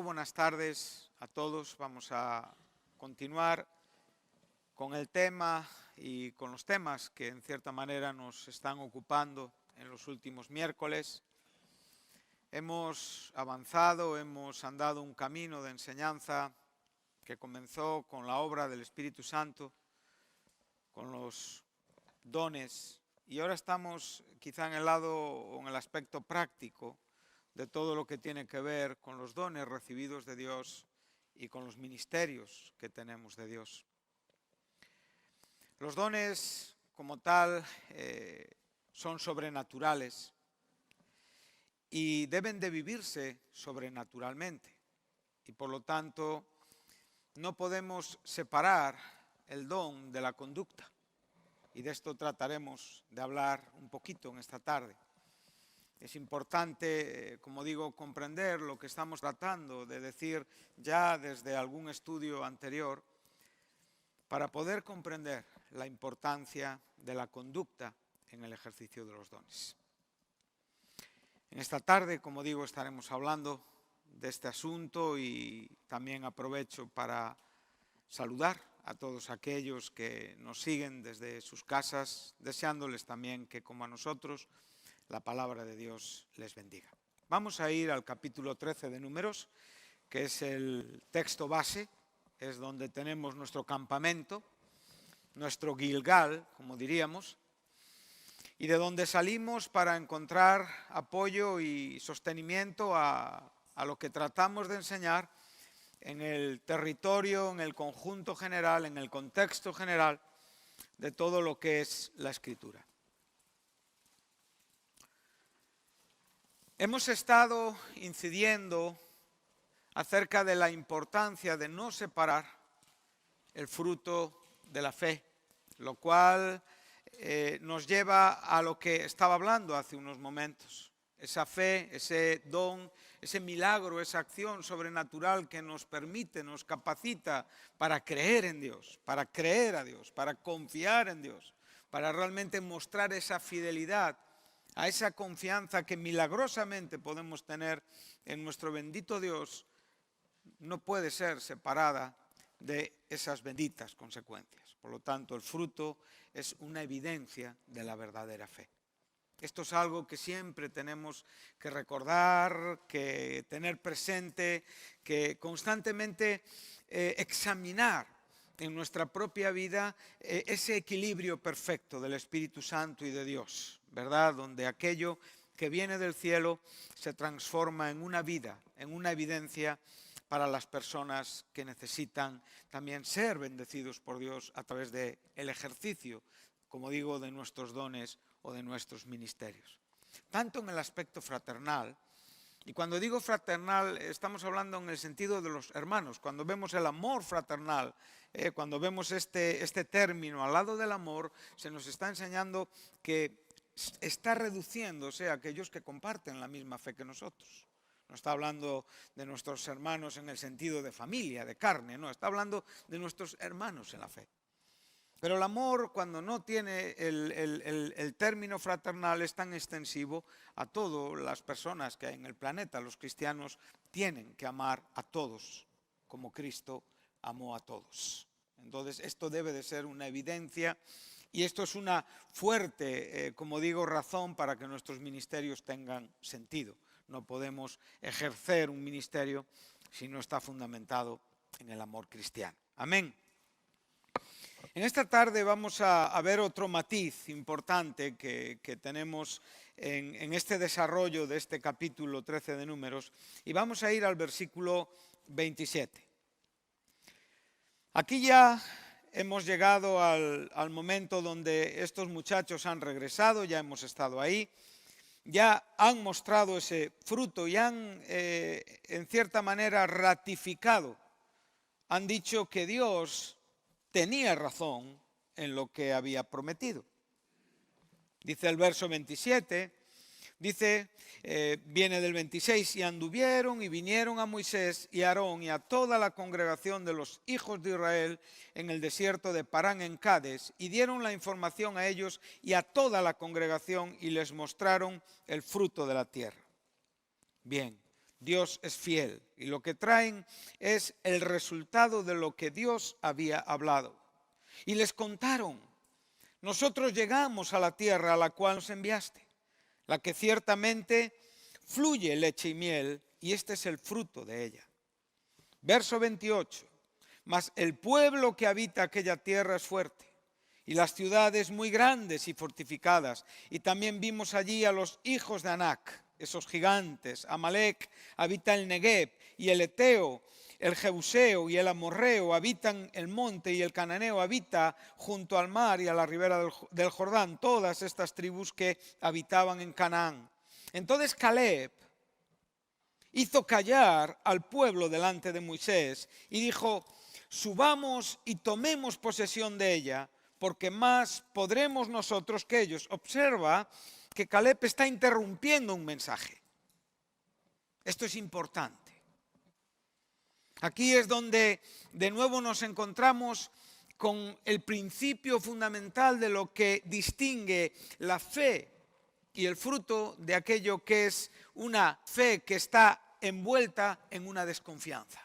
Buenas tardes a todos. Vamos a continuar con el tema y con los temas que en cierta manera nos están ocupando en los últimos miércoles. Hemos avanzado, hemos andado un camino de enseñanza que comenzó con la obra del Espíritu Santo, con los dones, y ahora estamos quizá en el lado o en el aspecto práctico de todo lo que tiene que ver con los dones recibidos de Dios y con los ministerios que tenemos de Dios. Los dones como tal son sobrenaturales y deben de vivirse sobrenaturalmente, y por lo tanto no podemos separar el don de la conducta, y de esto trataremos de hablar un poquito en esta tarde. Es importante, como digo, comprender lo que estamos tratando de decir ya desde algún estudio anterior para poder comprender la importancia de la conducta en el ejercicio de los dones. En esta tarde, como digo, estaremos hablando de este asunto y también aprovecho para saludar a todos aquellos que nos siguen desde sus casas, deseándoles también que, como a nosotros, la palabra de Dios les bendiga. Vamos a ir al capítulo 13 de Números, que es el texto base, es donde tenemos nuestro campamento, nuestro Gilgal, como diríamos, y de donde salimos para encontrar apoyo y sostenimiento a lo que tratamos de enseñar en el territorio, en el conjunto general, en el contexto general de todo lo que es la Escritura. Hemos estado incidiendo acerca de la importancia de no separar el fruto de la fe, lo cual nos lleva a lo que estaba hablando hace unos momentos. Esa fe, ese don, ese milagro, esa acción sobrenatural que nos permite, nos capacita para creer en Dios, para creer a Dios, para confiar en Dios, para realmente mostrar esa fidelidad, a esa confianza que milagrosamente podemos tener en nuestro bendito Dios, no puede ser separada de esas benditas consecuencias. Por lo tanto, el fruto es una evidencia de la verdadera fe. Esto es algo que siempre tenemos que recordar, que tener presente, que constantemente examinar en nuestra propia vida ese equilibrio perfecto del Espíritu Santo y de Dios, ¿verdad? Donde aquello que viene del cielo se transforma en una vida, en una evidencia para las personas que necesitan también ser bendecidos por Dios a través del ejercicio, como digo, de nuestros dones o de nuestros ministerios. Tanto en el aspecto fraternal, y cuando digo fraternal estamos hablando en el sentido de los hermanos. Cuando vemos el amor fraternal, cuando vemos este término al lado del amor, se nos está enseñando que está reduciéndose a aquellos que comparten la misma fe que nosotros. No está hablando de nuestros hermanos en el sentido de familia, de carne, no, está hablando de nuestros hermanos en la fe. Pero el amor, cuando no tiene el término fraternal, es tan extensivo a todas las personas que hay en el planeta. Los cristianos tienen que amar a todos como Cristo amó a todos. Entonces, esto debe de ser una evidencia y esto es una fuerte, como digo, razón para que nuestros ministerios tengan sentido. No podemos ejercer un ministerio si no está fundamentado en el amor cristiano. Amén. En esta tarde vamos a ver otro matiz importante que tenemos en este desarrollo de este capítulo 13 de Números, y vamos a ir al versículo 27. Aquí ya hemos llegado al momento donde estos muchachos han regresado, ya hemos estado ahí, ya han mostrado ese fruto y han en cierta manera ratificado, han dicho que Dios tenía razón en lo que había prometido. Dice el verso 27, viene del 26, y anduvieron y vinieron a Moisés y a Aarón y a toda la congregación de los hijos de Israel en el desierto de Parán en Cades, y dieron la información a ellos y a toda la congregación y les mostraron el fruto de la tierra. Bien, Dios es fiel. Y lo que traen es el resultado de lo que Dios había hablado. Y les contaron: nosotros llegamos a la tierra a la cual nos enviaste, la que ciertamente fluye leche y miel, y este es el fruto de ella. Verso 28. Mas el pueblo que habita aquella tierra es fuerte, y las ciudades muy grandes y fortificadas. Y también vimos allí a los hijos de Anac, esos gigantes. Amalec habita el Negev, y el Eteo, el Jebuseo y el Amorreo habitan el monte, y el Cananeo habita junto al mar y a la ribera del Jordán. Todas estas tribus que habitaban en Canaán. Entonces Caleb hizo callar al pueblo delante de Moisés y dijo: subamos y tomemos posesión de ella, porque más podremos nosotros que ellos. Observa que Caleb está interrumpiendo un mensaje. Esto es importante. Aquí es donde de nuevo nos encontramos con el principio fundamental de lo que distingue la fe y el fruto de aquello que es una fe que está envuelta en una desconfianza.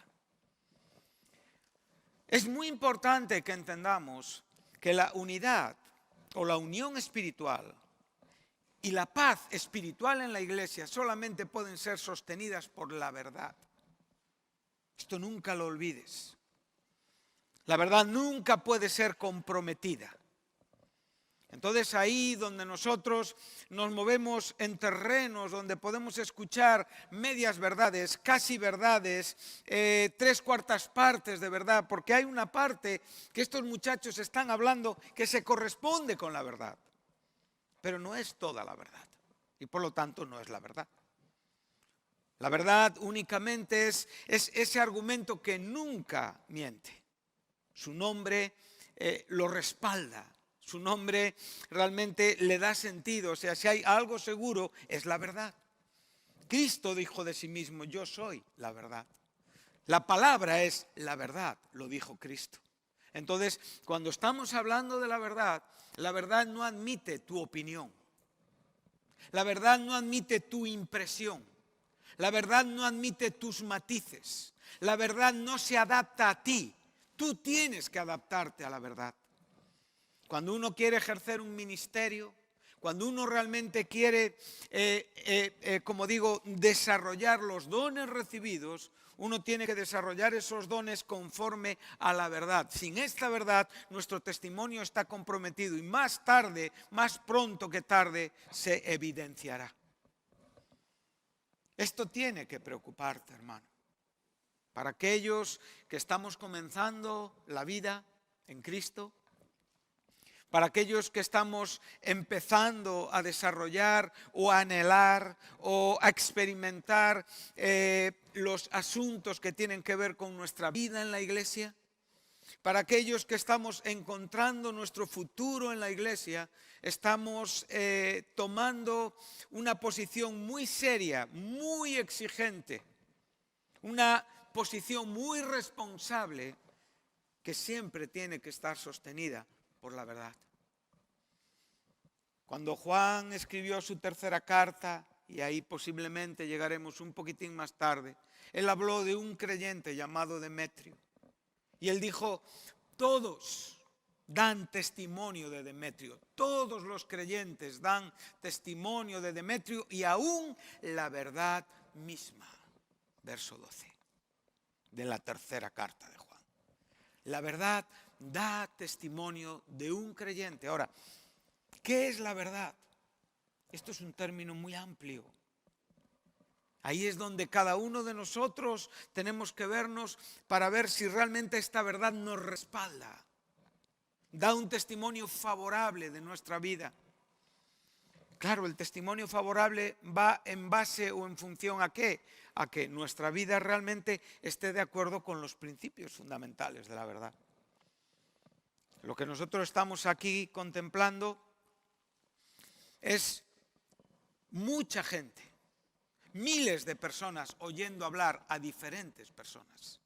Es muy importante que entendamos que la unidad o la unión espiritual y la paz espiritual en la iglesia solamente pueden ser sostenidas por la verdad. Esto nunca lo olvides. La verdad nunca puede ser comprometida. Entonces ahí donde nosotros nos movemos en terrenos donde podemos escuchar medias verdades, casi verdades, 3/4 partes de verdad, porque hay una parte que estos muchachos están hablando que se corresponde con la verdad, pero no es toda la verdad y por lo tanto no es la verdad. La verdad únicamente es ese argumento que nunca miente. Su nombre lo respalda. Su nombre realmente le da sentido. O sea, si hay algo seguro, es la verdad. Cristo dijo de sí mismo: yo soy la verdad. La palabra es la verdad, lo dijo Cristo. Entonces, cuando estamos hablando de la verdad no admite tu opinión. La verdad no admite tu impresión. La verdad no admite tus matices. La verdad no se adapta a ti. Tú tienes que adaptarte a la verdad. Cuando uno quiere ejercer un ministerio, cuando uno realmente quiere, como digo, desarrollar los dones recibidos, uno tiene que desarrollar esos dones conforme a la verdad. Sin esta verdad, nuestro testimonio está comprometido y más tarde, más pronto que tarde, se evidenciará. Esto tiene que preocuparte, hermano. Para aquellos que estamos comenzando la vida en Cristo, para aquellos que estamos empezando a desarrollar o a anhelar o a experimentar los asuntos que tienen que ver con nuestra vida en la iglesia, para aquellos que estamos encontrando nuestro futuro en la iglesia, estamos tomando una posición muy seria, muy exigente, una posición muy responsable que siempre tiene que estar sostenida por la verdad. Cuando Juan escribió su tercera carta, y ahí posiblemente llegaremos un poquitín más tarde, él habló de un creyente llamado Demetrio. Y él dijo: todos dan testimonio de Demetrio, todos los creyentes dan testimonio de Demetrio y aún la verdad misma. Verso 12 de la tercera carta de Juan. La verdad da testimonio de un creyente. Ahora, ¿qué es la verdad? Esto es un término muy amplio. Ahí es donde cada uno de nosotros tenemos que vernos para ver si realmente esta verdad nos respalda, da un testimonio favorable de nuestra vida. Claro, el testimonio favorable va en base o en función ¿a qué? A que nuestra vida realmente esté de acuerdo con los principios fundamentales de la verdad. Lo que nosotros estamos aquí contemplando es mucha gente, miles de personas oyendo hablar a diferentes personas.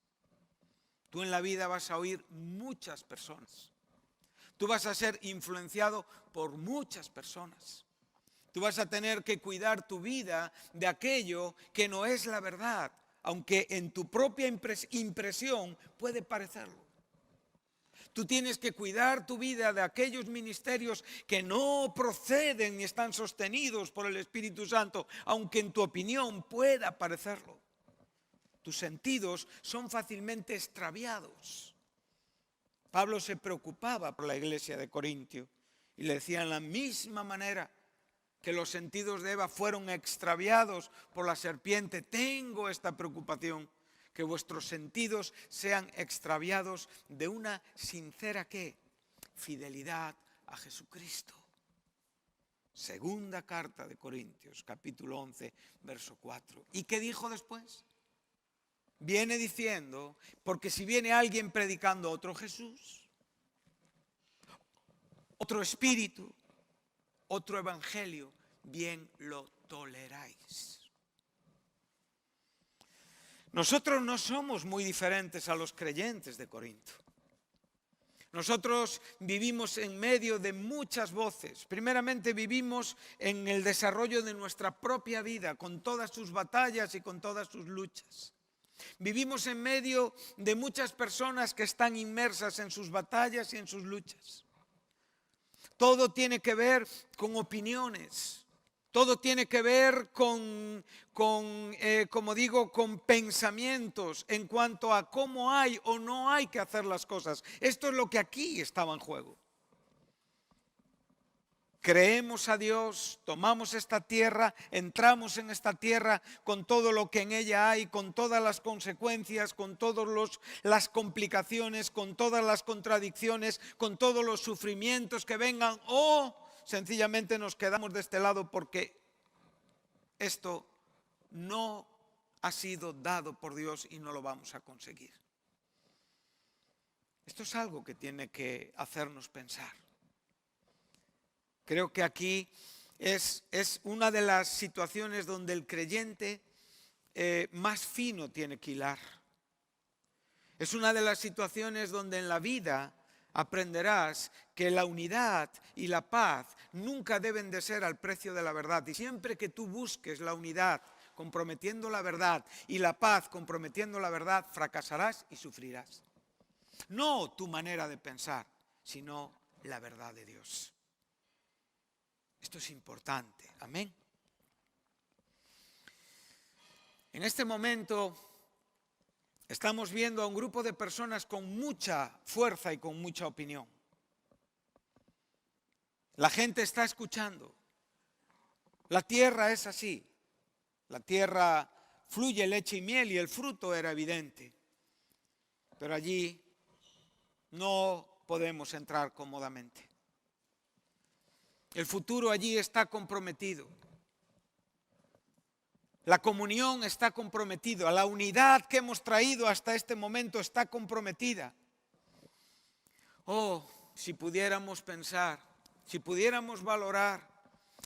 Tú en la vida vas a oír muchas personas. Tú vas a ser influenciado por muchas personas. Tú vas a tener que cuidar tu vida de aquello que no es la verdad, aunque en tu propia impresión puede parecerlo. Tú tienes que cuidar tu vida de aquellos ministerios que no proceden ni están sostenidos por el Espíritu Santo, aunque en tu opinión pueda parecerlo. Tus sentidos son fácilmente extraviados. Pablo se preocupaba por la iglesia de Corintio y le decía en la misma manera que los sentidos de Eva fueron extraviados por la serpiente. Tengo esta preocupación, que vuestros sentidos sean extraviados de una sincera ¿qué? Fidelidad a Jesucristo. Segunda carta de Corintios, capítulo 11, verso 4. ¿Y qué dijo después? Viene diciendo, porque si viene alguien predicando otro Jesús, otro espíritu, otro evangelio, bien lo toleráis. Nosotros no somos muy diferentes a los creyentes de Corinto. Nosotros vivimos en medio de muchas voces. Primeramente vivimos en el desarrollo de nuestra propia vida, con todas sus batallas y con todas sus luchas. Vivimos en medio de muchas personas que están inmersas en sus batallas y en sus luchas. Todo tiene que ver con opiniones. Todo tiene que ver con pensamientos en cuanto a cómo hay o no hay que hacer las cosas. Esto es lo que aquí estaba en juego. Creemos a Dios, tomamos esta tierra, entramos en esta tierra con todo lo que en ella hay, con todas las consecuencias, con todas las complicaciones, con todas las contradicciones, con todos los sufrimientos que vengan, o sencillamente nos quedamos de este lado porque esto no ha sido dado por Dios y no lo vamos a conseguir. Esto es algo que tiene que hacernos pensar. Creo que aquí es una de las situaciones donde el creyente más fino tiene que hilar. Es una de las situaciones donde en la vida aprenderás que la unidad y la paz nunca deben de ser al precio de la verdad. Y siempre que tú busques la unidad comprometiendo la verdad y la paz comprometiendo la verdad, fracasarás y sufrirás. No tu manera de pensar, sino la verdad de Dios. Esto es importante. Amén. En este momento estamos viendo a un grupo de personas con mucha fuerza y con mucha opinión. La gente está escuchando. La tierra es así. La tierra fluye leche y miel y el fruto era evidente. Pero allí no podemos entrar cómodamente. El futuro allí está comprometido. La comunión está comprometida. La unidad que hemos traído hasta este momento está comprometida. Oh, si pudiéramos pensar, si pudiéramos valorar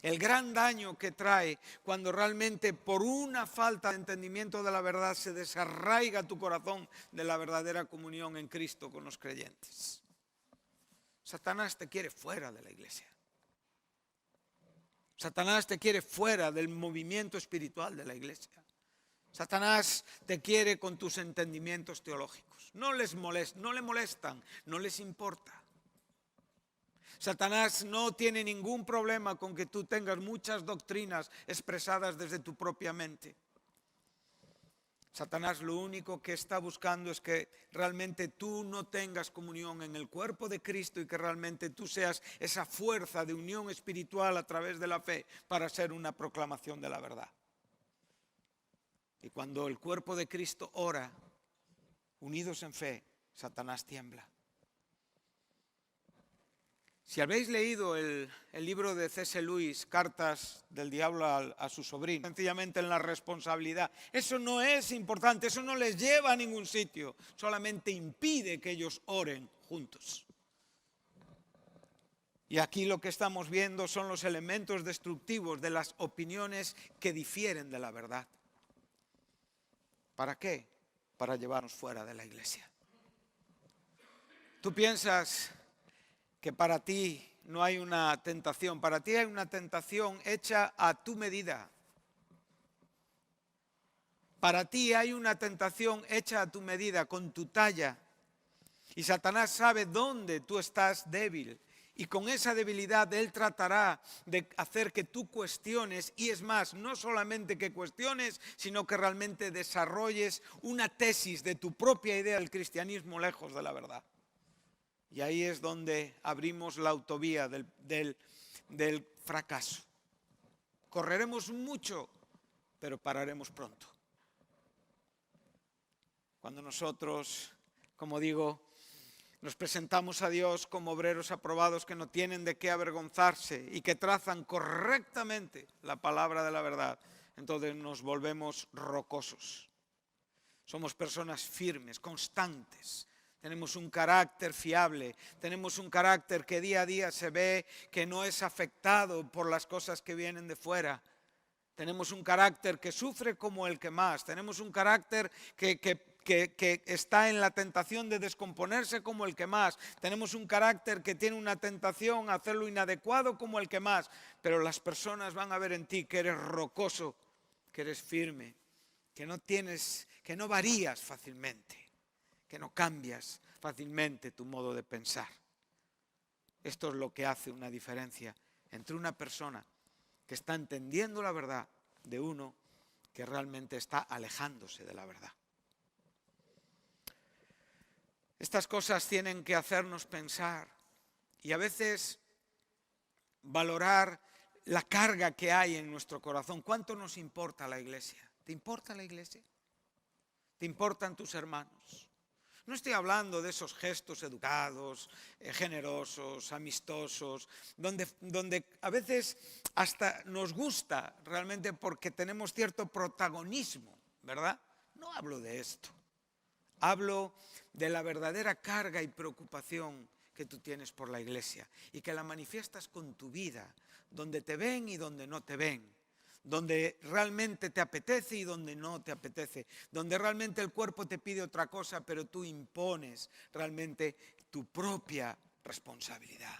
el gran daño que trae cuando realmente por una falta de entendimiento de la verdad se desarraiga tu corazón de la verdadera comunión en Cristo con los creyentes. Satanás te quiere fuera de la iglesia. Satanás te quiere fuera del movimiento espiritual de la iglesia. Satanás te quiere con tus entendimientos teológicos. No le molestan, no les importa. Satanás no tiene ningún problema con que tú tengas muchas doctrinas expresadas desde tu propia mente. Satanás lo único que está buscando es que realmente tú no tengas comunión en el cuerpo de Cristo y que realmente tú seas esa fuerza de unión espiritual a través de la fe para hacer una proclamación de la verdad. Y cuando el cuerpo de Cristo ora, unidos en fe, Satanás tiembla. Si habéis leído el libro de C.S. Lewis, Cartas del Diablo a su sobrino, sencillamente en la responsabilidad, eso no es importante, eso no les lleva a ningún sitio, solamente impide que ellos oren juntos. Y aquí lo que estamos viendo son los elementos destructivos de las opiniones que difieren de la verdad. ¿Para qué? Para llevarnos fuera de la iglesia. Tú piensas que para ti no hay una tentación. Para ti hay una tentación hecha a tu medida. Para ti hay una tentación hecha a tu medida, con tu talla. Y Satanás sabe dónde tú estás débil. Y con esa debilidad Él tratará de hacer que tú cuestiones. Y es más, no solamente que cuestiones, sino que realmente desarrolles una tesis de tu propia idea del cristianismo lejos de la verdad. Y ahí es donde abrimos la autovía del fracaso. Correremos mucho, pero pararemos pronto. Cuando nosotros, como digo, nos presentamos a Dios como obreros aprobados que no tienen de qué avergonzarse y que trazan correctamente la palabra de la verdad, entonces nos volvemos rocosos. Somos personas firmes, constantes. Tenemos un carácter fiable, tenemos un carácter que día a día se ve que no es afectado por las cosas que vienen de fuera. Tenemos un carácter que sufre como el que más, tenemos un carácter que está en la tentación de descomponerse como el que más, tenemos un carácter que tiene una tentación a hacerlo inadecuado como el que más, pero las personas van a ver en ti que eres rocoso, que eres firme, que no varías fácilmente, que no cambias fácilmente tu modo de pensar. Esto es lo que hace una diferencia entre una persona que está entendiendo la verdad de uno que realmente está alejándose de la verdad. Estas cosas tienen que hacernos pensar y a veces valorar la carga que hay en nuestro corazón. ¿Cuánto nos importa la iglesia? ¿Te importa la iglesia? ¿Te importan tus hermanos? No estoy hablando de esos gestos educados, generosos, amistosos, donde a veces hasta nos gusta realmente porque tenemos cierto protagonismo, ¿verdad? No hablo de esto. Hablo de la verdadera carga y preocupación que tú tienes por la iglesia y que la manifiestas con tu vida, donde te ven y donde no te ven. Donde realmente te apetece y donde no te apetece, donde realmente el cuerpo te pide otra cosa, pero tú impones realmente tu propia responsabilidad.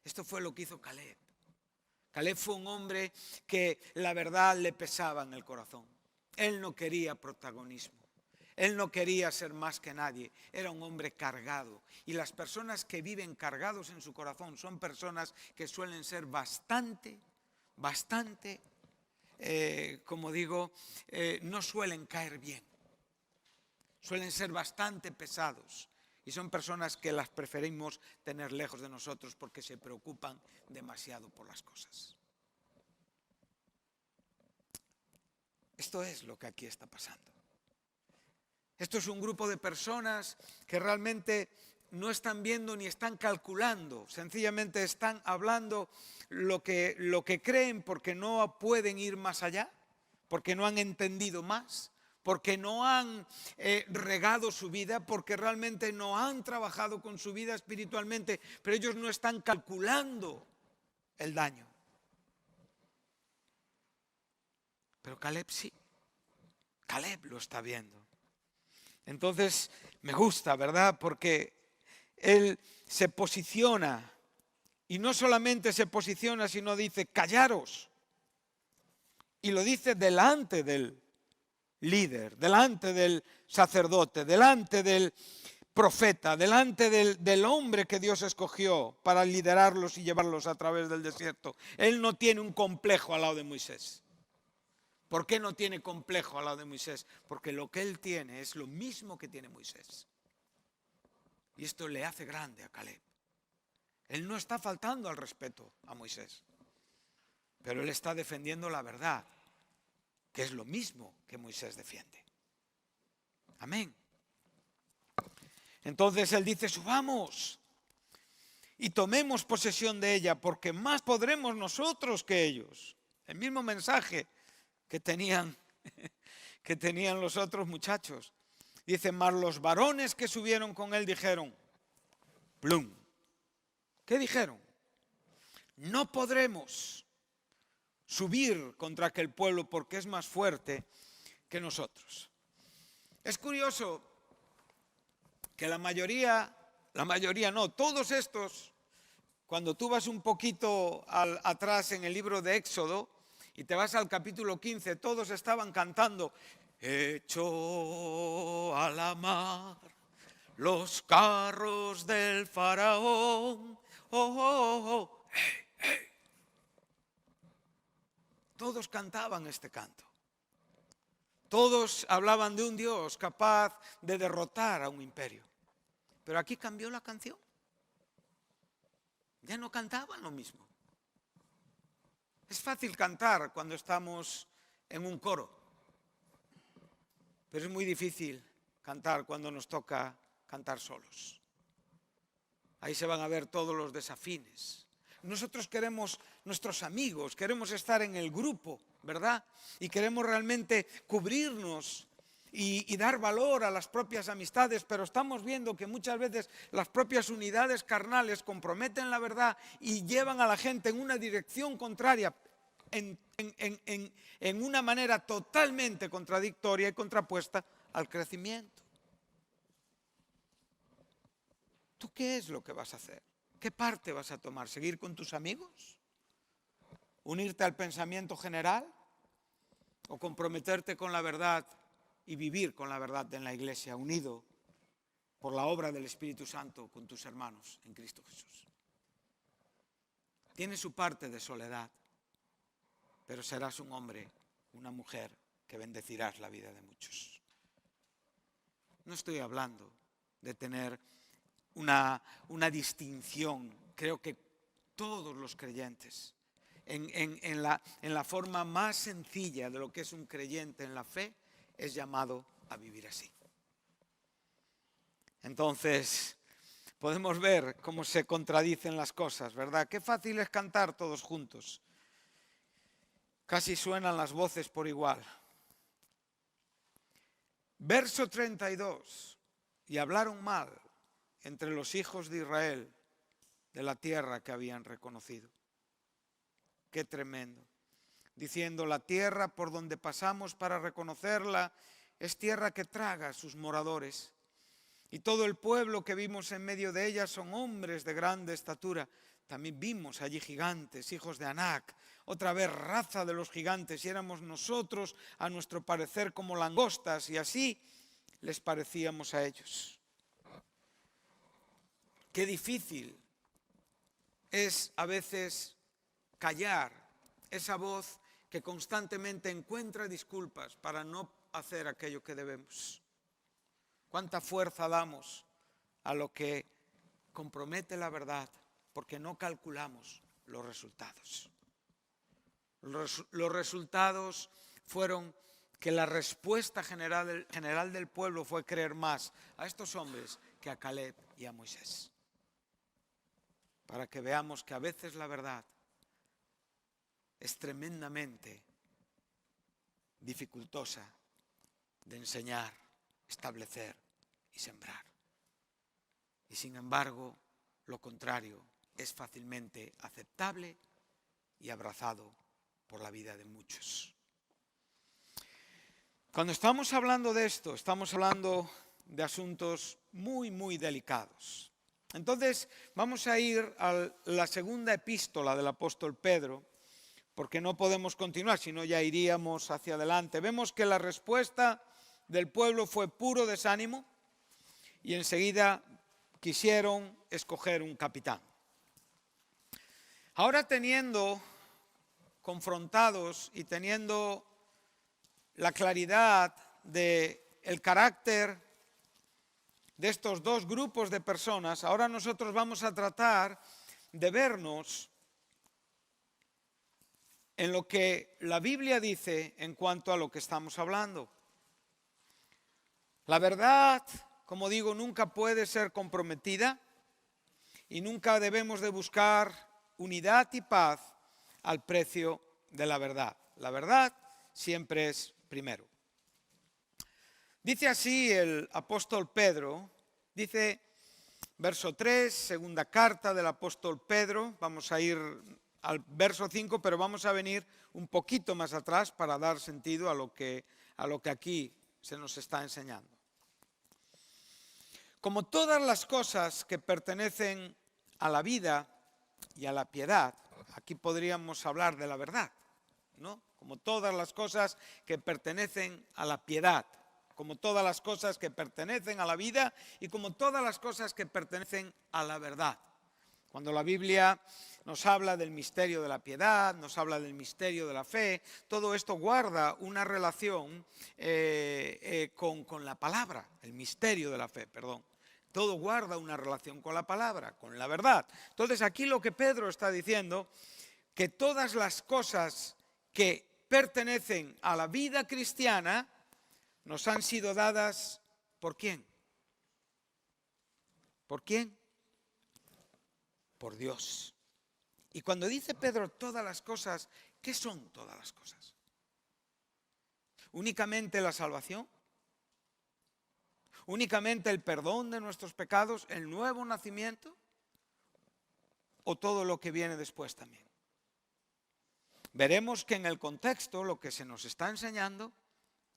Esto fue lo que hizo Caleb. Caleb fue un hombre que la verdad le pesaba en el corazón. Él no quería protagonismo. Él no quería ser más que nadie. Era un hombre cargado. Y las personas que viven cargados en su corazón son personas que suelen ser bastante, como digo, no suelen caer bien. Suelen ser bastante pesados. Y son personas que las preferimos tener lejos de nosotros porque se preocupan demasiado por las cosas. Esto es lo que aquí está pasando. Esto es un grupo de personas que realmente no están viendo ni están calculando, sencillamente están hablando lo que creen porque no pueden ir más allá, porque no han entendido más, porque no han regado su vida, porque realmente no han trabajado con su vida espiritualmente, pero ellos no están calculando el daño. Pero Caleb sí, Caleb lo está viendo. Entonces me gusta, ¿verdad? Porque él se posiciona y no solamente se posiciona, sino dice, callaros. Y lo dice delante del líder, delante del sacerdote, delante del profeta, delante del hombre que Dios escogió para liderarlos y llevarlos a través del desierto. Él no tiene un complejo al lado de Moisés. ¿Por qué no tiene complejo al lado de Moisés? Porque lo que él tiene es lo mismo que tiene Moisés. Y esto le hace grande a Caleb. Él no está faltando al respeto a Moisés, pero él está defendiendo la verdad, que es lo mismo que Moisés defiende. Amén. Entonces él dice, subamos y tomemos posesión de ella, porque más podremos nosotros que ellos. El mismo mensaje que tenían los otros muchachos. Dice, mas los varones que subieron con él dijeron, plum. ¿Qué dijeron? No podremos subir contra aquel pueblo porque es más fuerte que nosotros. Es curioso que la mayoría no, todos estos, cuando tú vas un poquito atrás en el libro de Éxodo y te vas al capítulo 15, todos estaban cantando, echó a la mar los carros del faraón, oh, oh, oh. Hey, hey. Todos cantaban este canto. Todos hablaban de un Dios capaz de derrotar a un imperio. Pero aquí cambió la canción. Ya no cantaban lo mismo. Es fácil cantar cuando estamos en un coro, pero es muy difícil cantar cuando nos toca cantar solos. Ahí se van a ver todos los desafines. Nosotros queremos nuestros amigos, queremos estar en el grupo, ¿verdad? Y queremos realmente cubrirnos y dar valor a las propias amistades, pero estamos viendo que muchas veces las propias unidades carnales comprometen la verdad y llevan a la gente en una dirección contraria, en una manera totalmente contradictoria y contrapuesta al crecimiento. ¿Tú qué es lo que vas a hacer? ¿Qué parte vas a tomar? ¿Seguir con tus amigos? ¿Unirte al pensamiento general? ¿O comprometerte con la verdad y vivir con la verdad en la iglesia, unido por la obra del Espíritu Santo con tus hermanos en Cristo Jesús? Tiene su parte de soledad, pero serás un hombre, una mujer que bendecirás la vida de muchos. No estoy hablando de tener una distinción. Creo que todos los creyentes, en la forma más sencilla de lo que es un creyente en la fe, es llamado a vivir así. Entonces, podemos ver cómo se contradicen las cosas, ¿verdad? Qué fácil es cantar todos juntos. Casi suenan las voces por igual. Verso 32. Y hablaron mal entre los hijos de Israel de la tierra que habían reconocido. Qué tremendo. Diciendo, la tierra por donde pasamos para reconocerla es tierra que traga a sus moradores. Y todo el pueblo que vimos en medio de ella son hombres de grande estatura. También vimos allí gigantes, hijos de Anac, otra vez raza de los gigantes, y éramos nosotros, a nuestro parecer, como langostas, y así les parecíamos a ellos. Qué difícil es a veces callar esa voz que constantemente encuentra disculpas para no hacer aquello que debemos. Cuánta fuerza damos a lo que compromete la verdad porque no calculamos los resultados. Los resultados fueron que la respuesta general del pueblo fue creer más a estos hombres que a Caleb y a Moisés. Para que veamos que a veces la verdad es tremendamente dificultosa de enseñar, establecer y sembrar. Y sin embargo, lo contrario es fácilmente aceptable y abrazado por la vida de muchos. Cuando estamos hablando de esto, estamos hablando de asuntos muy, muy delicados. Entonces, vamos a ir a la segunda epístola del apóstol Pedro, porque no podemos continuar, si no ya iríamos hacia adelante. Vemos que la respuesta del pueblo fue puro desánimo y enseguida quisieron escoger un capitán. Ahora teniendo confrontados y teniendo la claridad del carácter de estos dos grupos de personas, ahora nosotros vamos a tratar de vernos en lo que la Biblia dice en cuanto a lo que estamos hablando. La verdad, como digo, nunca puede ser comprometida y nunca debemos de buscar unidad y paz al precio de la verdad. La verdad siempre es primero. Dice así el apóstol Pedro, dice verso 3, segunda carta del apóstol Pedro, vamos a ir al verso 5, pero vamos a venir un poquito más atrás para dar sentido a lo que aquí se nos está enseñando. Como todas las cosas que pertenecen a la vida, y a la piedad, aquí podríamos hablar de la verdad, ¿no? Como todas las cosas que pertenecen a la piedad, como todas las cosas que pertenecen a la vida y como todas las cosas que pertenecen a la verdad. Cuando la Biblia nos habla del misterio de la piedad, nos habla del misterio de la fe, todo esto guarda una relación con la palabra, el misterio de la fe, perdón. Todo guarda una relación con la palabra, con la verdad. Entonces aquí lo que Pedro está diciendo, que todas las cosas que pertenecen a la vida cristiana nos han sido dadas ¿por quién? ¿Por quién? Por Dios. Y cuando dice Pedro todas las cosas, ¿qué son todas las cosas? ¿Únicamente la salvación? ¿Únicamente el perdón de nuestros pecados, el nuevo nacimiento? ¿O todo lo que viene después también? Veremos que en el contexto lo que se nos está enseñando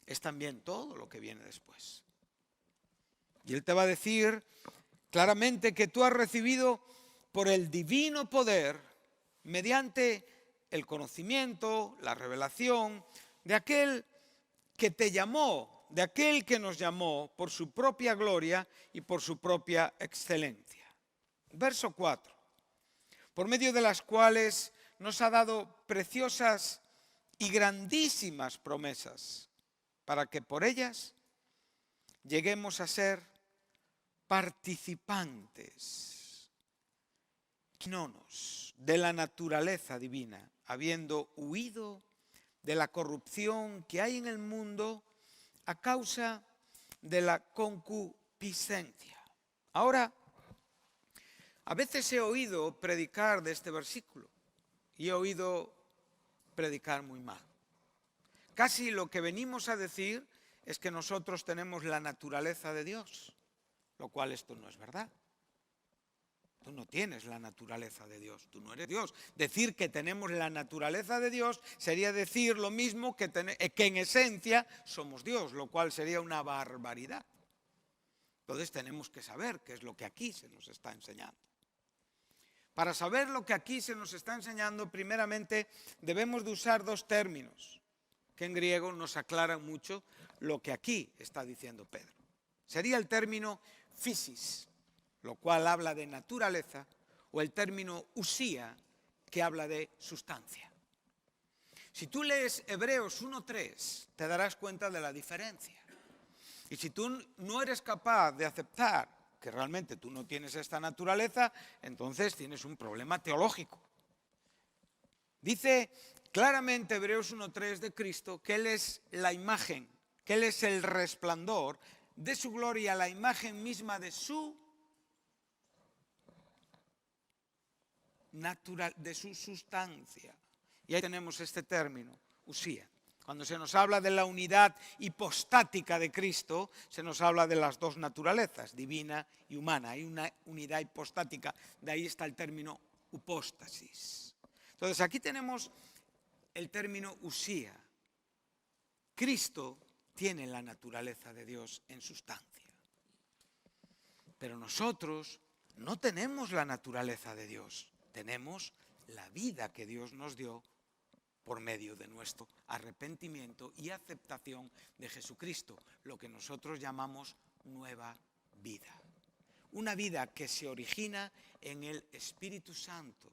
es también todo lo que viene después. Y él te va a decir claramente que tú has recibido por el divino poder, mediante el conocimiento, la revelación de aquel que te llamó, de aquel que nos llamó por su propia gloria y por su propia excelencia. Verso 4. Por medio de las cuales nos ha dado preciosas y grandísimas promesas, para que por ellas lleguemos a ser participantes, quinonos, de la naturaleza divina, habiendo huido de la corrupción que hay en el mundo a causa de la concupiscencia. Ahora, a veces he oído predicar de este versículo y he oído predicar muy mal. Casi lo que venimos a decir es que nosotros tenemos la naturaleza de Dios, lo cual esto no es verdad. Tú no tienes la naturaleza de Dios, tú no eres Dios. Decir que tenemos la naturaleza de Dios sería decir lo mismo que en esencia somos Dios, lo cual sería una barbaridad. Entonces tenemos que saber qué es lo que aquí se nos está enseñando. Para saber lo que aquí se nos está enseñando, primeramente debemos de usar dos términos que en griego nos aclaran mucho lo que aquí está diciendo Pedro. Sería el término physis, lo cual habla de naturaleza, o el término usía, que habla de sustancia. Si tú lees Hebreos 1:3, te darás cuenta de la diferencia. Y si tú no eres capaz de aceptar que realmente tú no tienes esta naturaleza, entonces tienes un problema teológico. Dice claramente Hebreos 1:3 de Cristo que Él es la imagen, que Él es el resplandor de su gloria, la imagen misma de su de su sustancia. Y ahí tenemos este término, usía. Cuando se nos habla de la unidad hipostática de Cristo, se nos habla de las dos naturalezas, divina y humana. Hay una unidad hipostática, de ahí está el término hipóstasis. Entonces aquí tenemos el término usía. Cristo tiene la naturaleza de Dios en sustancia. Pero nosotros no tenemos la naturaleza de Dios. Tenemos la vida que Dios nos dio por medio de nuestro arrepentimiento y aceptación de Jesucristo, lo que nosotros llamamos nueva vida. Una vida que se origina en el Espíritu Santo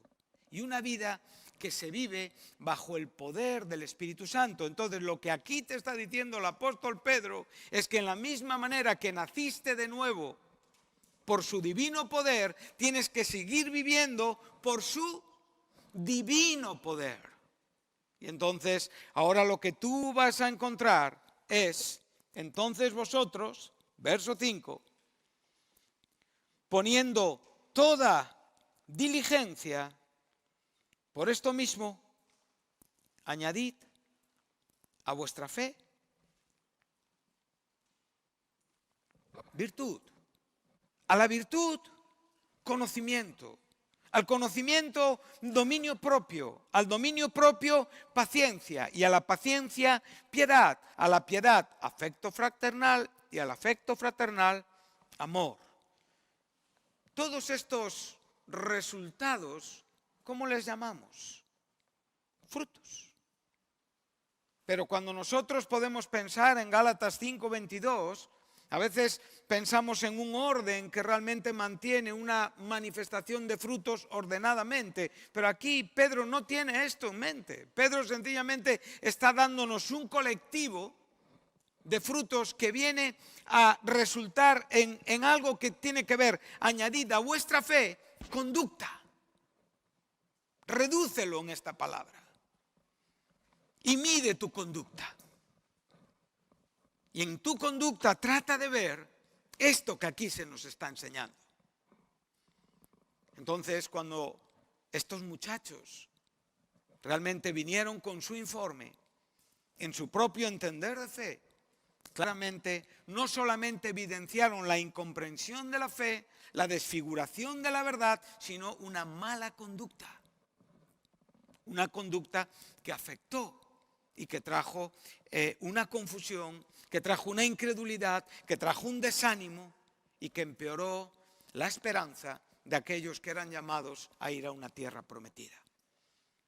y una vida que se vive bajo el poder del Espíritu Santo. Entonces, lo que aquí te está diciendo el apóstol Pedro es que en la misma manera que naciste de nuevo por su divino poder, tienes que seguir viviendo por su divino poder. Y entonces, ahora lo que tú vas a encontrar es, entonces vosotros, verso 5, poniendo toda diligencia, por esto mismo, añadid a vuestra fe virtud. A la virtud, conocimiento. Al conocimiento, dominio propio. Al dominio propio, paciencia. Y a la paciencia, piedad. A la piedad, afecto fraternal. Y al afecto fraternal, amor. Todos estos resultados ¿cómo les llamamos? Frutos. Pero cuando nosotros podemos pensar en Gálatas 5:22, a veces pensamos en un orden que realmente mantiene una manifestación de frutos ordenadamente. Pero aquí Pedro no tiene esto en mente. Pedro sencillamente está dándonos un colectivo de frutos que viene a resultar en algo que tiene que ver, añadida a vuestra fe, conducta. Redúcelo en esta palabra. Y mide tu conducta. Y en tu conducta trata de ver esto que aquí se nos está enseñando. Entonces, cuando estos muchachos realmente vinieron con su informe, en su propio entender de fe, claramente no solamente evidenciaron la incomprensión de la fe, la desfiguración de la verdad, sino una mala conducta. Una conducta que afectó y que trajo una confusión, que trajo una incredulidad, que trajo un desánimo y que empeoró la esperanza de aquellos que eran llamados a ir a una tierra prometida.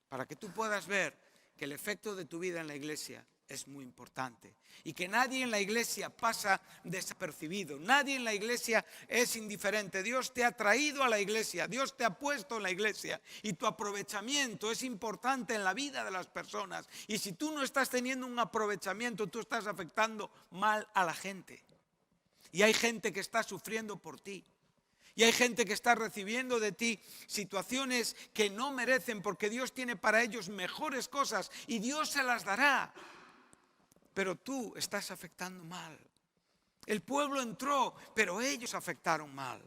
Para que tú puedas ver que el efecto de tu vida en la iglesia es muy importante y que nadie en la iglesia pasa desapercibido, nadie en la iglesia es indiferente. Dios te ha traído a la iglesia, Dios te ha puesto en la iglesia y tu aprovechamiento es importante en la vida de las personas. Y si tú no estás teniendo un aprovechamiento, tú estás afectando mal a la gente. Y hay gente que está sufriendo por ti. Y hay gente que está recibiendo de ti situaciones que no merecen porque Dios tiene para ellos mejores cosas y Dios se las dará. Pero tú estás afectando mal. El pueblo entró, pero ellos afectaron mal.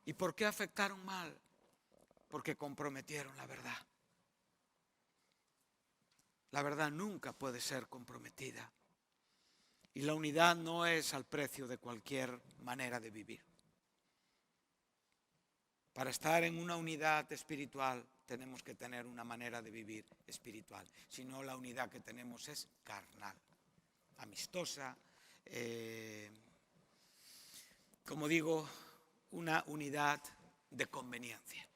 ¿Y por qué afectaron mal? Porque comprometieron la verdad. La verdad nunca puede ser comprometida. Y la unidad no es al precio de cualquier manera de vivir. Para estar en una unidad espiritual tenemos que tener una manera de vivir espiritual. Si no, la unidad que tenemos es carnal, amistosa, como digo, una unidad de conveniencia.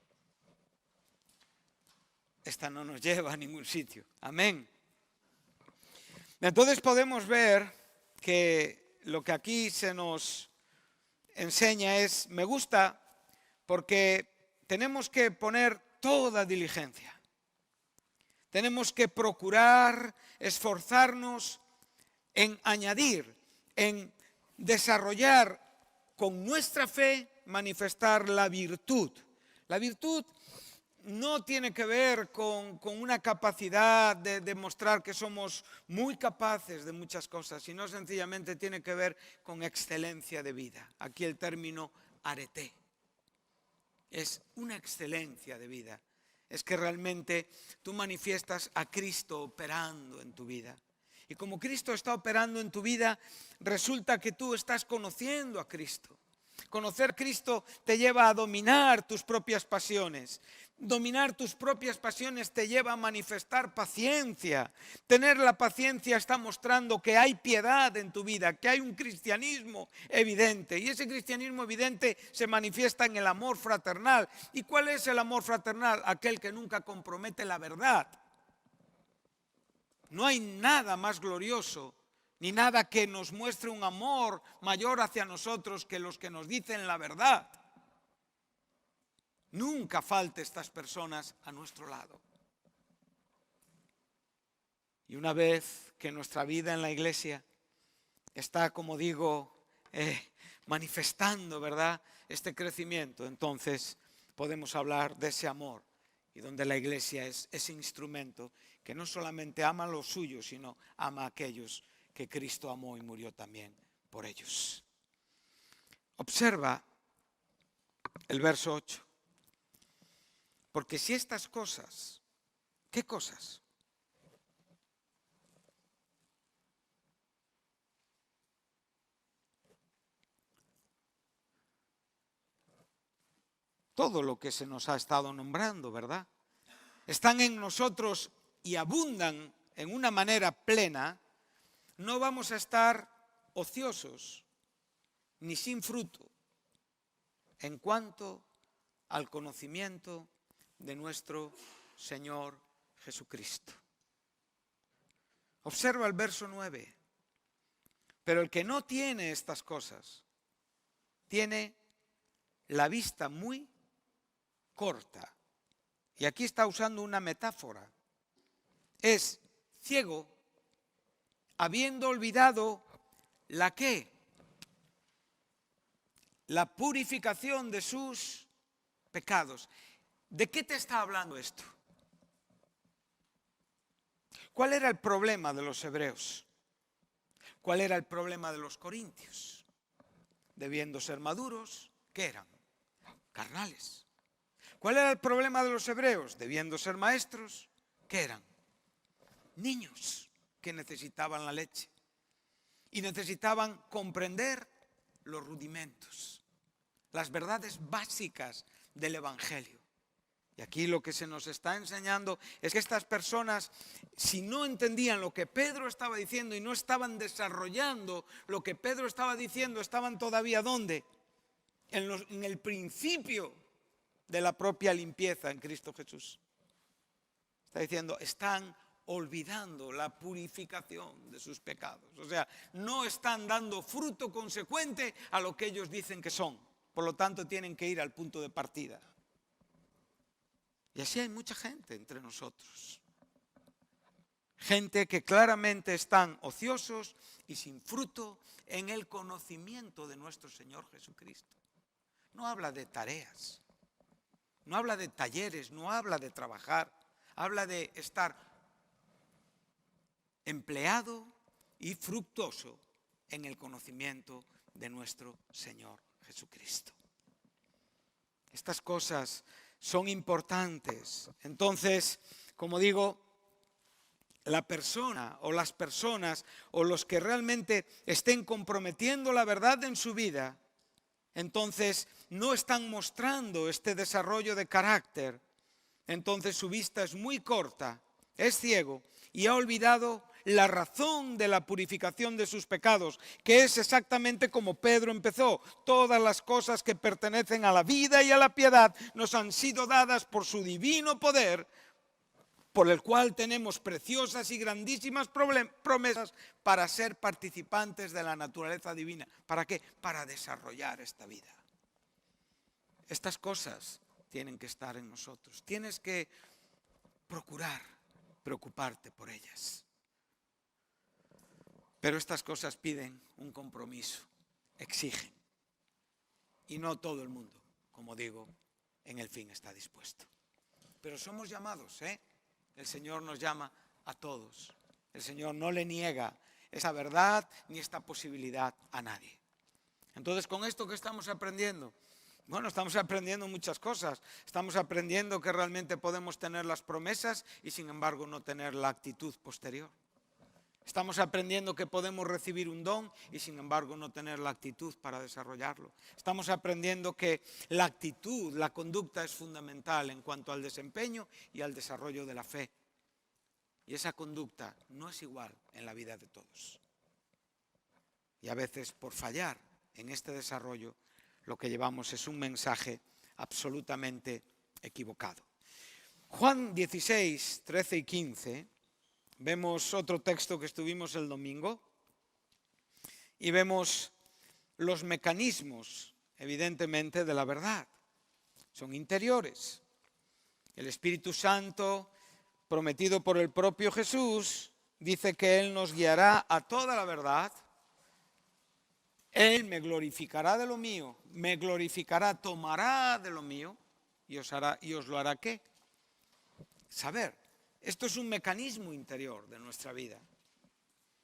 Esta no nos lleva a ningún sitio. Amén. Entonces podemos ver que lo que aquí se nos enseña es, me gusta, porque tenemos que poner toda diligencia. Tenemos que procurar, esforzarnos en añadir, en desarrollar con nuestra fe, manifestar la virtud. La virtud no tiene que ver con una capacidad de demostrar que somos muy capaces de muchas cosas, sino sencillamente tiene que ver con excelencia de vida. Aquí el término arete. Es una excelencia de vida. Es que realmente tú manifiestas a Cristo operando en tu vida. Y como Cristo está operando en tu vida, resulta que tú estás conociendo a Cristo. Conocer a Cristo te lleva a dominar tus propias pasiones. Dominar tus propias pasiones te lleva a manifestar paciencia. Tener la paciencia está mostrando que hay piedad en tu vida, que hay un cristianismo evidente. Y ese cristianismo evidente se manifiesta en el amor fraternal. ¿Y cuál es el amor fraternal? Aquel que nunca compromete la verdad. No hay nada más glorioso ni nada que nos muestre un amor mayor hacia nosotros que los que nos dicen la verdad. Nunca falte estas personas a nuestro lado. Y una vez que nuestra vida en la iglesia está, como digo, manifestando, ¿verdad?, este crecimiento, entonces podemos hablar de ese amor y donde la iglesia es ese instrumento que no solamente ama a los suyos, sino ama a aquellos que Cristo amó y murió también por ellos. Observa el verso 8. Porque si estas cosas, ¿qué cosas? Todo lo que se nos ha estado nombrando, ¿verdad? Están en nosotros y abundan en una manera plena, no vamos a estar ociosos ni sin fruto en cuanto al conocimiento de nuestro Señor Jesucristo. Observa el verso 9. Pero el que no tiene estas cosas, tiene la vista muy corta. Y aquí está usando una metáfora. Es ciego, habiendo olvidado la ¿qué? La purificación de sus pecados. ¿De qué te está hablando esto? ¿Cuál era el problema de los hebreos? ¿Cuál era el problema de los corintios? Debiendo ser maduros, ¿qué eran? Carnales. ¿Cuál era el problema de los hebreos? Debiendo ser maestros, ¿qué eran? Niños que necesitaban la leche y necesitaban comprender los rudimentos, las verdades básicas del Evangelio. Y aquí lo que se nos está enseñando es que estas personas, si no entendían lo que Pedro estaba diciendo y no estaban desarrollando lo que Pedro estaba diciendo, estaban todavía ¿dónde? En el principio de la propia limpieza en Cristo Jesús. Está diciendo, están olvidando la purificación de sus pecados. O sea, no están dando fruto consecuente a lo que ellos dicen que son. Por lo tanto, tienen que ir al punto de partida. Y así hay mucha gente entre nosotros. Gente que claramente están ociosos y sin fruto en el conocimiento de nuestro Señor Jesucristo. No habla de tareas, no habla de talleres, no habla de trabajar. Habla de estar empleado y fructuoso en el conocimiento de nuestro Señor Jesucristo. Estas cosas son importantes. Entonces, como digo, la persona o las personas o los que realmente estén comprometiendo la verdad en su vida, entonces no están mostrando este desarrollo de carácter. Entonces su vista es muy corta, es ciego y ha olvidado la razón de la purificación de sus pecados, que es exactamente como Pedro empezó. Todas las cosas que pertenecen a la vida y a la piedad nos han sido dadas por su divino poder, por el cual tenemos preciosas y grandísimas promesas para ser participantes de la naturaleza divina. ¿Para qué? Para desarrollar esta vida. Estas cosas tienen que estar en nosotros. Tienes que procurar preocuparte por ellas. Pero estas cosas piden un compromiso, exigen. Y no todo el mundo, como digo, en el fin está dispuesto. Pero somos llamados, ¿eh? El Señor nos llama a todos. El Señor no le niega esa verdad ni esta posibilidad a nadie. Entonces, con esto que estamos aprendiendo, bueno, estamos aprendiendo muchas cosas. Estamos aprendiendo que realmente podemos tener las promesas y sin embargo no tener la actitud posterior. Estamos aprendiendo que podemos recibir un don y sin embargo no tener la actitud para desarrollarlo. Estamos aprendiendo que la actitud, la conducta es fundamental en cuanto al desempeño y al desarrollo de la fe. Y esa conducta no es igual en la vida de todos. Y a veces por fallar en este desarrollo, lo que llevamos es un mensaje absolutamente equivocado. Juan 16, 13 y 15, vemos otro texto que estuvimos el domingo y vemos los mecanismos, evidentemente, de la verdad. Son interiores. El Espíritu Santo, prometido por el propio Jesús, dice que Él nos guiará a toda la verdad. Él me glorificará de lo mío, me glorificará, tomará de lo mío y os lo hará ¿qué? Saber. Esto es un mecanismo interior de nuestra vida.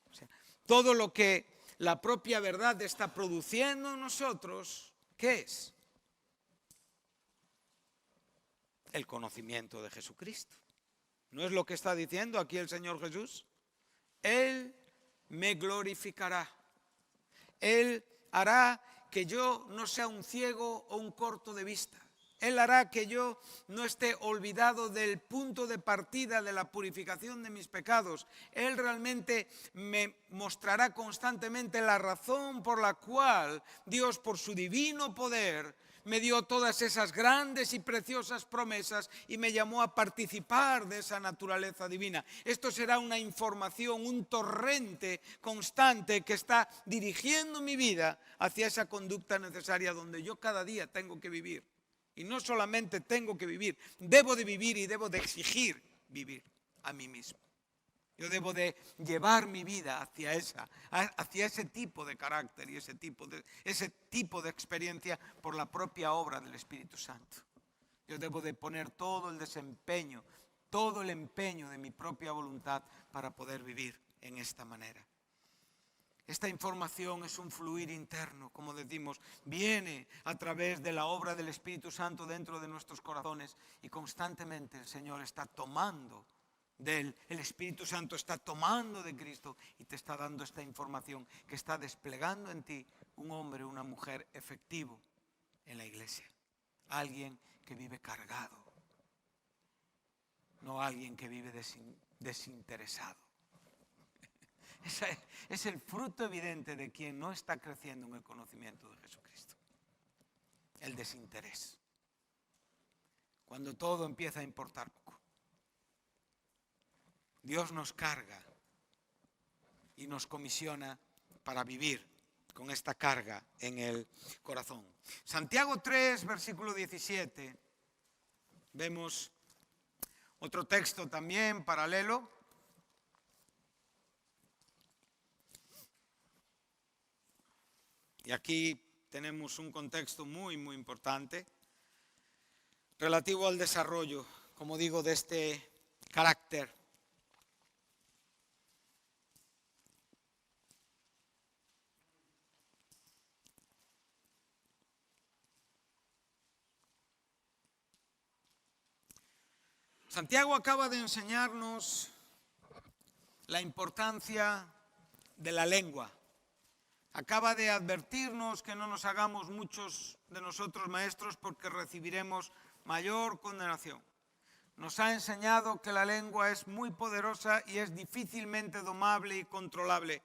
O sea, todo lo que la propia verdad está produciendo en nosotros, ¿qué es? El conocimiento de Jesucristo. ¿No es lo que está diciendo aquí el Señor Jesús? Él me glorificará. Él hará que yo no sea un ciego o un corto de vista. Él hará que yo no esté olvidado del punto de partida de la purificación de mis pecados. Él realmente me mostrará constantemente la razón por la cual Dios, por su divino poder, me dio todas esas grandes y preciosas promesas y me llamó a participar de esa naturaleza divina. Esto será una información, un torrente constante que está dirigiendo mi vida hacia esa conducta necesaria donde yo cada día tengo que vivir. Y no solamente tengo que vivir, debo de vivir y debo de exigir vivir a mí mismo. Yo debo de llevar mi vida hacia ese tipo de carácter y ese tipo de experiencia por la propia obra del Espíritu Santo. Yo debo de poner todo el desempeño, todo el empeño de mi propia voluntad para poder vivir en esta manera. Esta información es un fluir interno, como decimos, viene a través de la obra del Espíritu Santo dentro de nuestros corazones y constantemente el Señor está tomando de Él, el Espíritu Santo está tomando de Cristo y te está dando esta información que está desplegando en ti un hombre o una mujer efectivo en la iglesia. Alguien que vive cargado, no alguien que vive desinteresado. Ese es el fruto evidente de quien no está creciendo en el conocimiento de Jesucristo. El desinterés. Cuando todo empieza a importar poco. Dios nos carga y nos comisiona para vivir con esta carga en el corazón. Santiago 3, versículo 17, vemos otro texto también paralelo. Y aquí tenemos un contexto muy, muy importante relativo al desarrollo, como digo, de este carácter. Santiago acaba de enseñarnos la importancia de la lengua. Acaba de advertirnos que no nos hagamos muchos de nosotros maestros porque recibiremos mayor condenación. Nos ha enseñado que la lengua es muy poderosa y es difícilmente domable y controlable.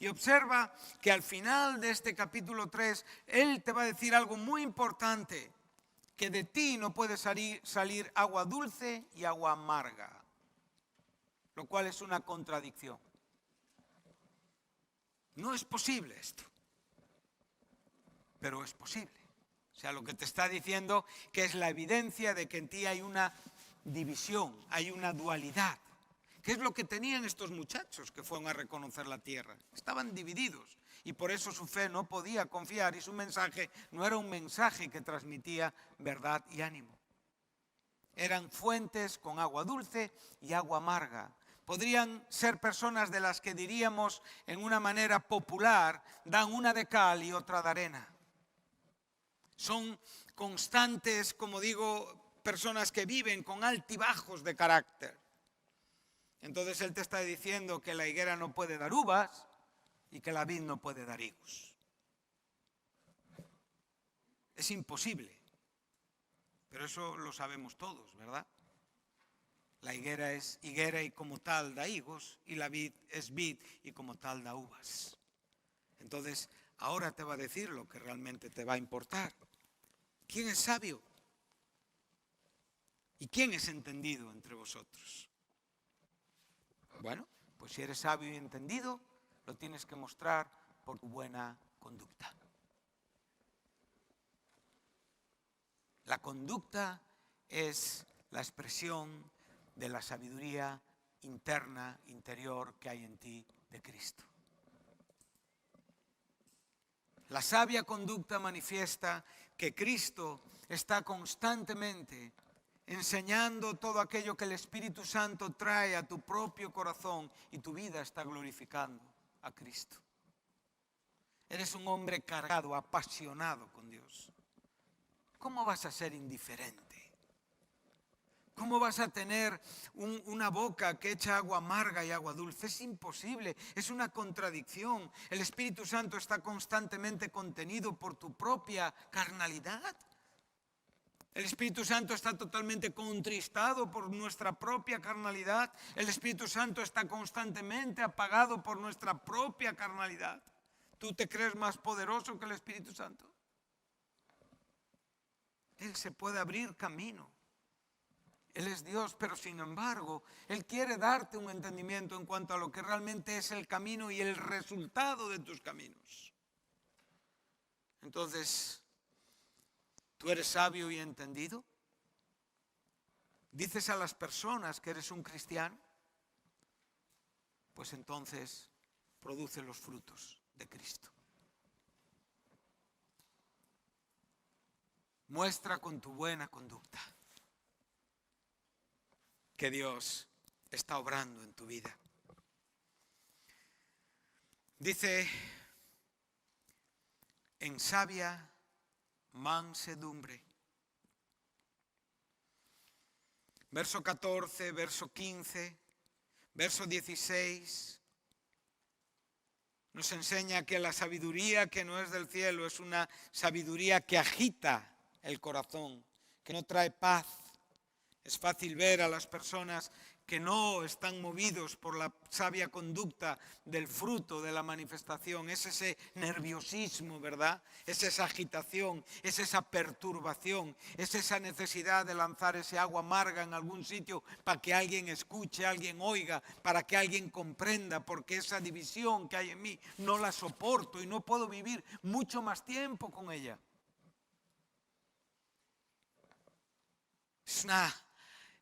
Y observa que al final de este capítulo 3, él te va a decir algo muy importante, que de ti no puede salir agua dulce y agua amarga, lo cual es una contradicción. No es posible esto, pero es posible. O sea, lo que te está diciendo que es la evidencia de que en ti hay una división, hay una dualidad. ¿Qué es lo que tenían estos muchachos que fueron a reconocer la tierra? Estaban divididos y por eso su fe no podía confiar y su mensaje no era un mensaje que transmitía verdad y ánimo. Eran fuentes con agua dulce y agua amarga. Podrían ser personas de las que diríamos en una manera popular, dan una de cal y otra de arena. Son constantes, como digo, personas que viven con altibajos de carácter. Entonces él te está diciendo que la higuera no puede dar uvas y que la vid no puede dar higos. Es imposible. Pero eso lo sabemos todos, ¿verdad? La higuera es higuera y como tal da higos, y la vid es vid y como tal da uvas. Entonces, ahora te va a decir lo que realmente te va a importar. ¿Quién es sabio? ¿Y quién es entendido entre vosotros? Bueno, pues si eres sabio y entendido, lo tienes que mostrar por tu buena conducta. La conducta es la expresión de la sabiduría interna, interior que hay en ti de Cristo. La sabia conducta manifiesta que Cristo está constantemente enseñando todo aquello que el Espíritu Santo trae a tu propio corazón y tu vida está glorificando a Cristo. Eres un hombre cargado, apasionado con Dios. ¿Cómo vas a ser indiferente? ¿Cómo vas a tener una boca que echa agua amarga y agua dulce? Es imposible, es una contradicción. El Espíritu Santo está constantemente contenido por tu propia carnalidad. El Espíritu Santo está totalmente contristado por nuestra propia carnalidad. El Espíritu Santo está constantemente apagado por nuestra propia carnalidad. ¿Tú te crees más poderoso que el Espíritu Santo? Él se puede abrir camino. Él es Dios, pero sin embargo, Él quiere darte un entendimiento en cuanto a lo que realmente es el camino y el resultado de tus caminos. Entonces, ¿tú eres sabio y entendido? ¿Dices a las personas que eres un cristiano? Pues entonces produce los frutos de Cristo. Muestra con tu buena conducta que Dios está obrando en tu vida. Dice, en sabia mansedumbre. Verso 14, verso 15, verso 16, nos enseña que la sabiduría que no es del cielo es una sabiduría que agita el corazón, que no trae paz. Es fácil ver a las personas que no están movidos por la sabia conducta del fruto de la manifestación. Es ese nerviosismo, ¿verdad? Es esa agitación, es esa perturbación, es esa necesidad de lanzar ese agua amarga en algún sitio para que alguien escuche, alguien oiga, para que alguien comprenda, porque esa división que hay en mí no la soporto y no puedo vivir mucho más tiempo con ella.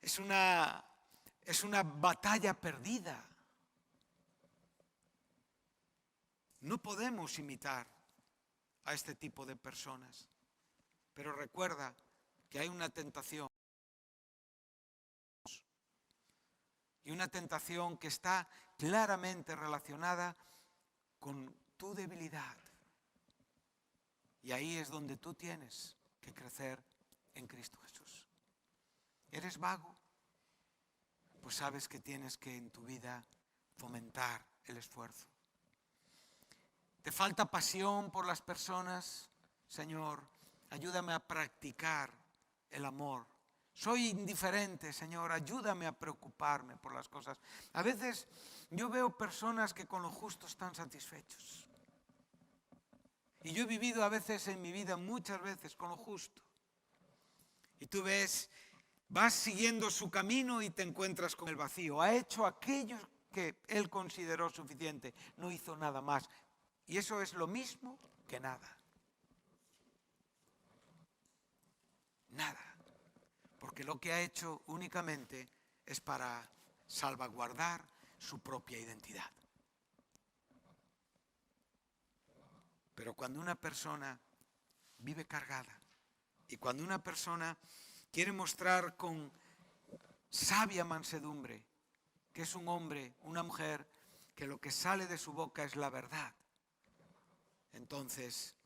Es una batalla perdida. No podemos imitar a este tipo de personas. Pero recuerda que hay una tentación. Y una tentación que está claramente relacionada con tu debilidad. Y ahí es donde tú tienes que crecer en Cristo Jesús. ¿Eres vago? Pues sabes que tienes que en tu vida fomentar el esfuerzo. ¿Te falta pasión por las personas? Señor, ayúdame a practicar el amor. Soy indiferente, Señor, ayúdame a preocuparme por las cosas. A veces yo veo personas que con lo justo están satisfechos. Y yo he vivido a veces en mi vida, muchas veces, con lo justo. Y tú ves, vas siguiendo su camino y te encuentras con el vacío. Ha hecho aquello que él consideró suficiente, no hizo nada más. Y eso es lo mismo que nada. Nada. Porque lo que ha hecho únicamente es para salvaguardar su propia identidad. Pero cuando una persona vive cargada y cuando una persona quiere mostrar con sabia mansedumbre que es un hombre, una mujer, que lo que sale de su boca es la verdad, entonces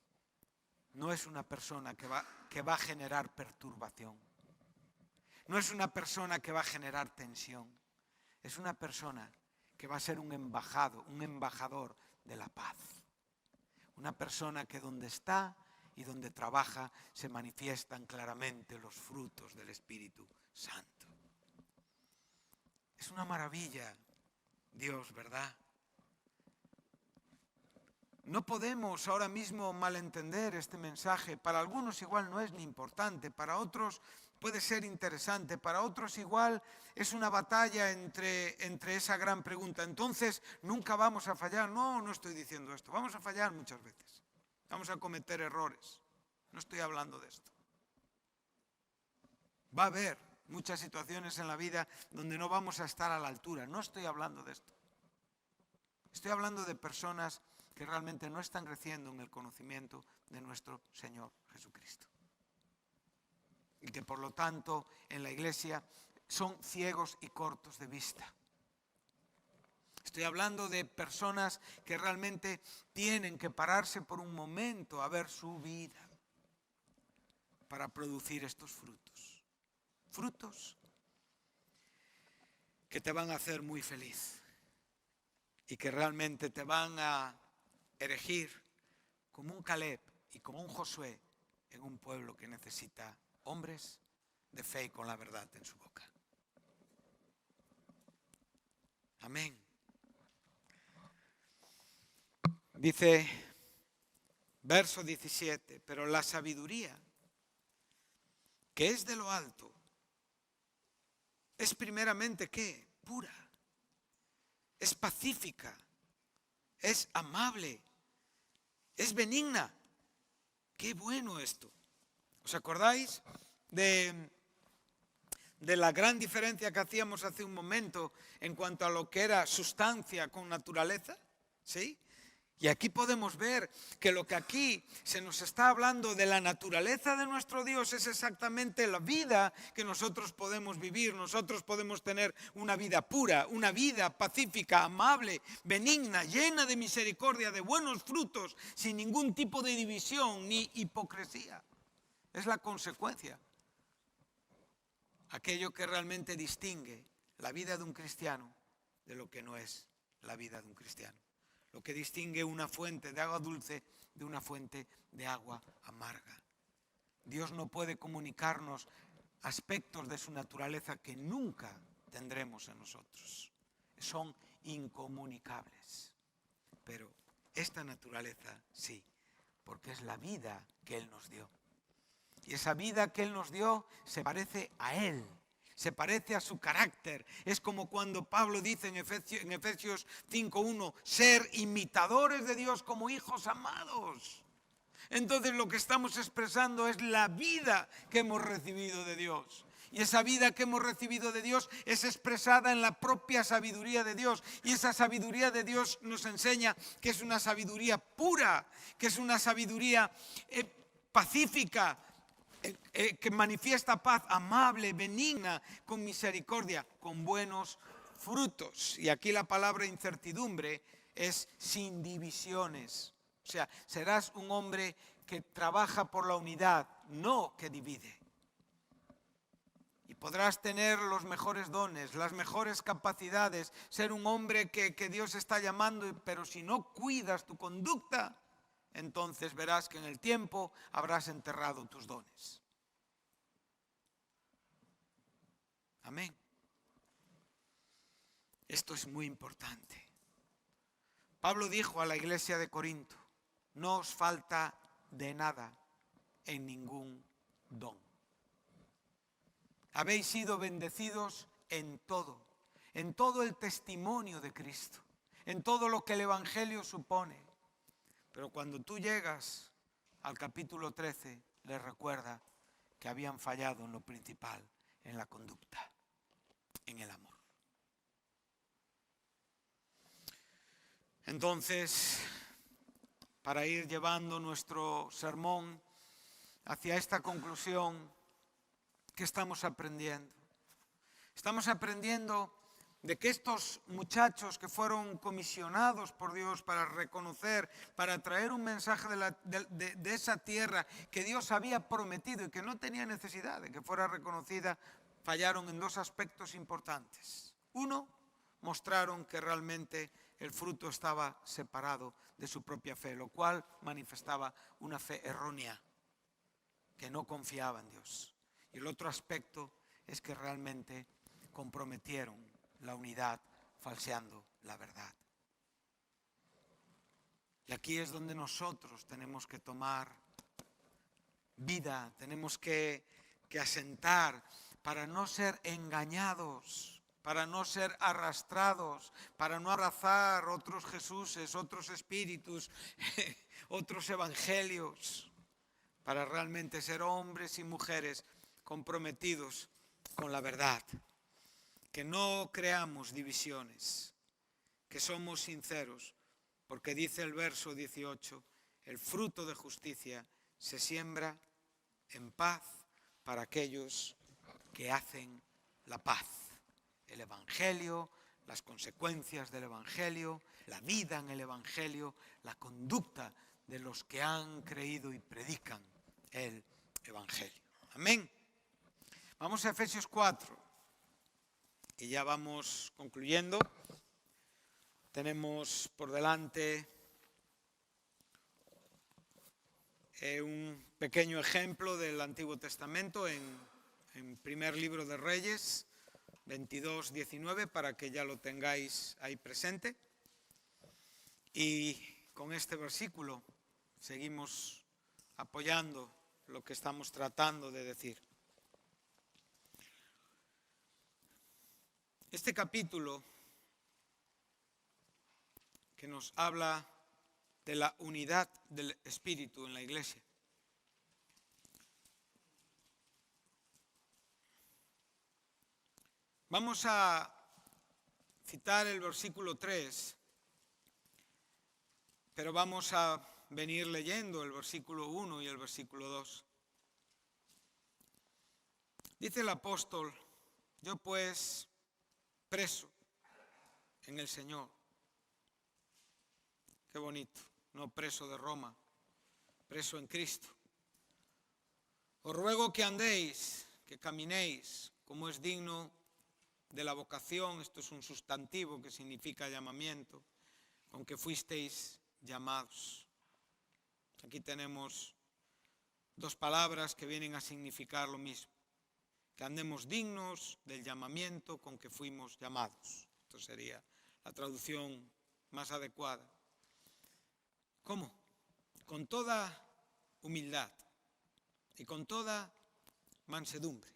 no es una persona que va a generar perturbación. No es una persona que va a generar tensión. Es una persona que va a ser un embajador de la paz. Una persona que donde está y donde trabaja se manifiestan claramente los frutos del Espíritu Santo. Es una maravilla, Dios, ¿verdad? No podemos ahora mismo malentender este mensaje. Para algunos igual no es ni importante, para otros puede ser interesante, para otros igual es una batalla entre esa gran pregunta. Entonces, ¿nunca vamos a fallar? No, no estoy diciendo esto. Vamos a fallar muchas veces. Vamos a cometer errores. No estoy hablando de esto. Va a haber muchas situaciones en la vida donde no vamos a estar a la altura. No estoy hablando de esto. Estoy hablando de personas que realmente no están creciendo en el conocimiento de nuestro Señor Jesucristo. Y que por lo tanto en la iglesia son ciegos y cortos de vista. Estoy hablando de personas que realmente tienen que pararse por un momento a ver su vida para producir estos frutos. Frutos que te van a hacer muy feliz y que realmente te van a erigir como un Caleb y como un Josué en un pueblo que necesita hombres de fe y con la verdad en su boca. Amén. Dice, verso 17, pero la sabiduría que es de lo alto, es primeramente ¿qué? Pura, es pacífica, es amable, es benigna. Qué bueno esto. ¿Os acordáis de la gran diferencia que hacíamos hace un momento en cuanto a lo que era sustancia con naturaleza? ¿Sí? Y aquí podemos ver que lo que aquí se nos está hablando de la naturaleza de nuestro Dios es exactamente la vida que nosotros podemos vivir. Nosotros podemos tener una vida pura, una vida pacífica, amable, benigna, llena de misericordia, de buenos frutos, sin ningún tipo de división ni hipocresía. Es la consecuencia. Aquello que realmente distingue la vida de un cristiano de lo que no es la vida de un cristiano. Lo que distingue una fuente de agua dulce de una fuente de agua amarga. Dios no puede comunicarnos aspectos de su naturaleza que nunca tendremos en nosotros. Son incomunicables. Pero esta naturaleza sí, porque es la vida que Él nos dio. Y esa vida que Él nos dio se parece a Él. Se parece a su carácter. Es como cuando Pablo dice en Efesios 5:1, ser imitadores de Dios como hijos amados. Entonces lo que estamos expresando es la vida que hemos recibido de Dios. Y esa vida que hemos recibido de Dios es expresada en la propia sabiduría de Dios. Y esa sabiduría de Dios nos enseña que es una sabiduría pura, que es una sabiduría pacífica, que manifiesta paz, amable, benigna, con misericordia, con buenos frutos. Y aquí la palabra incertidumbre es sin divisiones. O sea, serás un hombre que trabaja por la unidad, no que divide. Y podrás tener los mejores dones, las mejores capacidades, ser un hombre que Dios está llamando, pero si no cuidas tu conducta, entonces verás que en el tiempo habrás enterrado tus dones. Amén. Esto es muy importante. Pablo dijo a la iglesia de Corinto, no os falta de nada en ningún don. Habéis sido bendecidos en todo el testimonio de Cristo, en todo lo que el Evangelio supone. Pero cuando tú llegas al capítulo 13, les recuerda que habían fallado en lo principal, en la conducta, en el amor. Entonces, para ir llevando nuestro sermón hacia esta conclusión, ¿qué estamos aprendiendo? Estamos aprendiendo de que estos muchachos que fueron comisionados por Dios para reconocer, para traer un mensaje de esa tierra que Dios había prometido y que no tenía necesidad de que fuera reconocida, fallaron en dos aspectos importantes. Uno, mostraron que realmente el fruto estaba separado de su propia fe, lo cual manifestaba una fe errónea, que no confiaba en Dios. Y el otro aspecto es que realmente comprometieron la unidad falseando la verdad. Y aquí es donde nosotros tenemos que tomar vida, tenemos que asentar para no ser engañados, para no ser arrastrados, para no abrazar otros Jesuses, otros espíritus, otros evangelios, para realmente ser hombres y mujeres comprometidos con la verdad. Que no creamos divisiones, que somos sinceros, porque dice el verso 18, el fruto de justicia se siembra en paz para aquellos que hacen la paz. El Evangelio, las consecuencias del Evangelio, la vida en el Evangelio, la conducta de los que han creído y predican el Evangelio. Amén. Vamos a Efesios 4. Y ya vamos concluyendo. Tenemos por delante un pequeño ejemplo del Antiguo Testamento en primer libro de Reyes, 22:19, para que ya lo tengáis ahí presente. Y con este versículo seguimos apoyando lo que estamos tratando de decir. Este capítulo que nos habla de la unidad del Espíritu en la Iglesia. Vamos a citar el versículo 3, pero vamos a venir leyendo el versículo 1 y el versículo 2. Dice el apóstol: yo pues, preso en el Señor. Qué bonito, no preso de Roma, preso en Cristo. Os ruego que andéis, que caminéis, como es digno de la vocación, esto es un sustantivo que significa llamamiento, con que fuisteis llamados. Aquí tenemos dos palabras que vienen a significar lo mismo: que andemos dignos del llamamiento con que fuimos llamados. Esto sería la traducción más adecuada. ¿Cómo? Con toda humildad y con toda mansedumbre,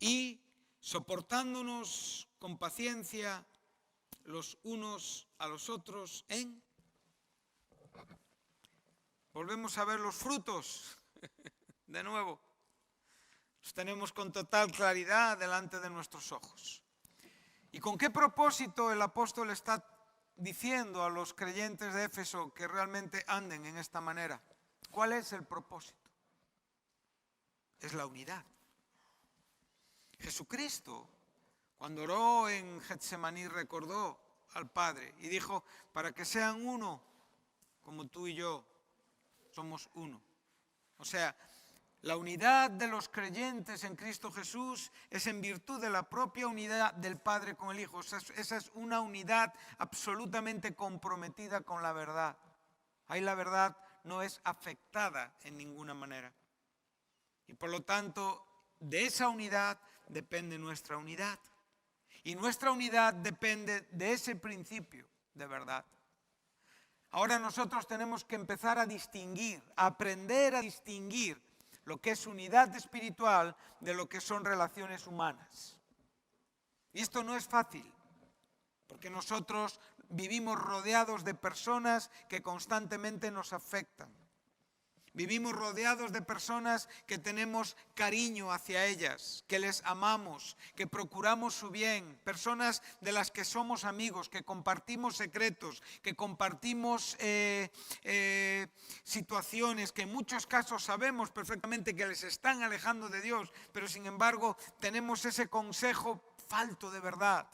y soportándonos con paciencia los unos a los otros en... Volvemos a ver los frutos de nuevo. Los tenemos con total claridad delante de nuestros ojos. ¿Y con qué propósito el apóstol está diciendo a los creyentes de Éfeso que realmente anden en esta manera? ¿Cuál es el propósito? Es la unidad. Jesucristo, cuando oró en Getsemaní, recordó al Padre y dijo: para que sean uno, como tú y yo somos uno. O sea, la unidad de los creyentes en Cristo Jesús es en virtud de la propia unidad del Padre con el Hijo. Esa es una unidad absolutamente comprometida con la verdad. Ahí la verdad no es afectada en ninguna manera. Y por lo tanto, de esa unidad depende nuestra unidad. Y nuestra unidad depende de ese principio de verdad. Ahora nosotros tenemos que empezar a distinguir, a aprender a distinguir lo que es unidad espiritual de lo que son relaciones humanas. Y esto no es fácil, porque nosotros vivimos rodeados de personas que constantemente nos afectan. Vivimos rodeados de personas que tenemos cariño hacia ellas, que les amamos, que procuramos su bien, personas de las que somos amigos, que compartimos secretos, que compartimos situaciones que en muchos casos sabemos perfectamente que les están alejando de Dios, pero sin embargo tenemos ese consejo falto de verdad.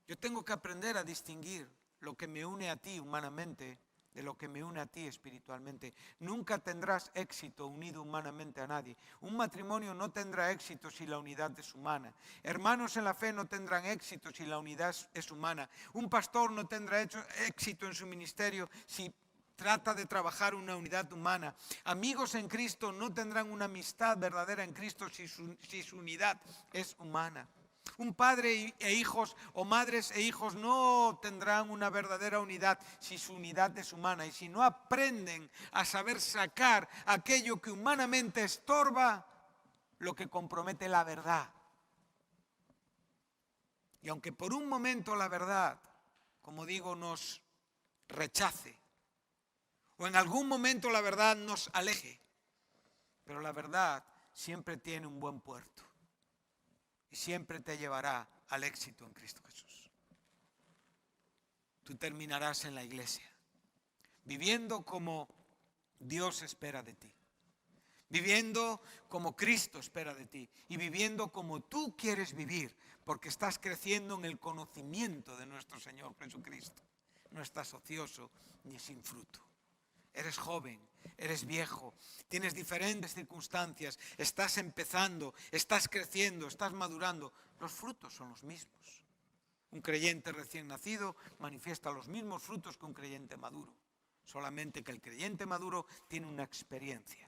Yo tengo que aprender a distinguir lo que me une a ti humanamente de lo que me une a ti espiritualmente. Nunca tendrás éxito unido humanamente a nadie. Un matrimonio no tendrá éxito si la unidad es humana. Hermanos en la fe no tendrán éxito si la unidad es humana. Un pastor no tendrá éxito en su ministerio si trata de trabajar una unidad humana. Amigos en Cristo no tendrán una amistad verdadera en Cristo si su unidad es humana. Un padre e hijos o madres e hijos no tendrán una verdadera unidad si su unidad es humana y si no aprenden a saber sacar aquello que humanamente estorba lo que compromete la verdad. Y aunque por un momento la verdad, como digo, nos rechace, o en algún momento la verdad nos aleje, pero la verdad siempre tiene un buen puerto. Y siempre te llevará al éxito en Cristo Jesús. Tú terminarás en la iglesia, viviendo como Dios espera de ti, viviendo como Cristo espera de ti y viviendo como tú quieres vivir, porque estás creciendo en el conocimiento de nuestro Señor Jesucristo. No estás ocioso ni sin fruto. Eres joven, eres viejo, tienes diferentes circunstancias, estás empezando, estás creciendo, estás madurando. Los frutos son los mismos. Un creyente recién nacido manifiesta los mismos frutos que un creyente maduro, solamente que el creyente maduro tiene una experiencia.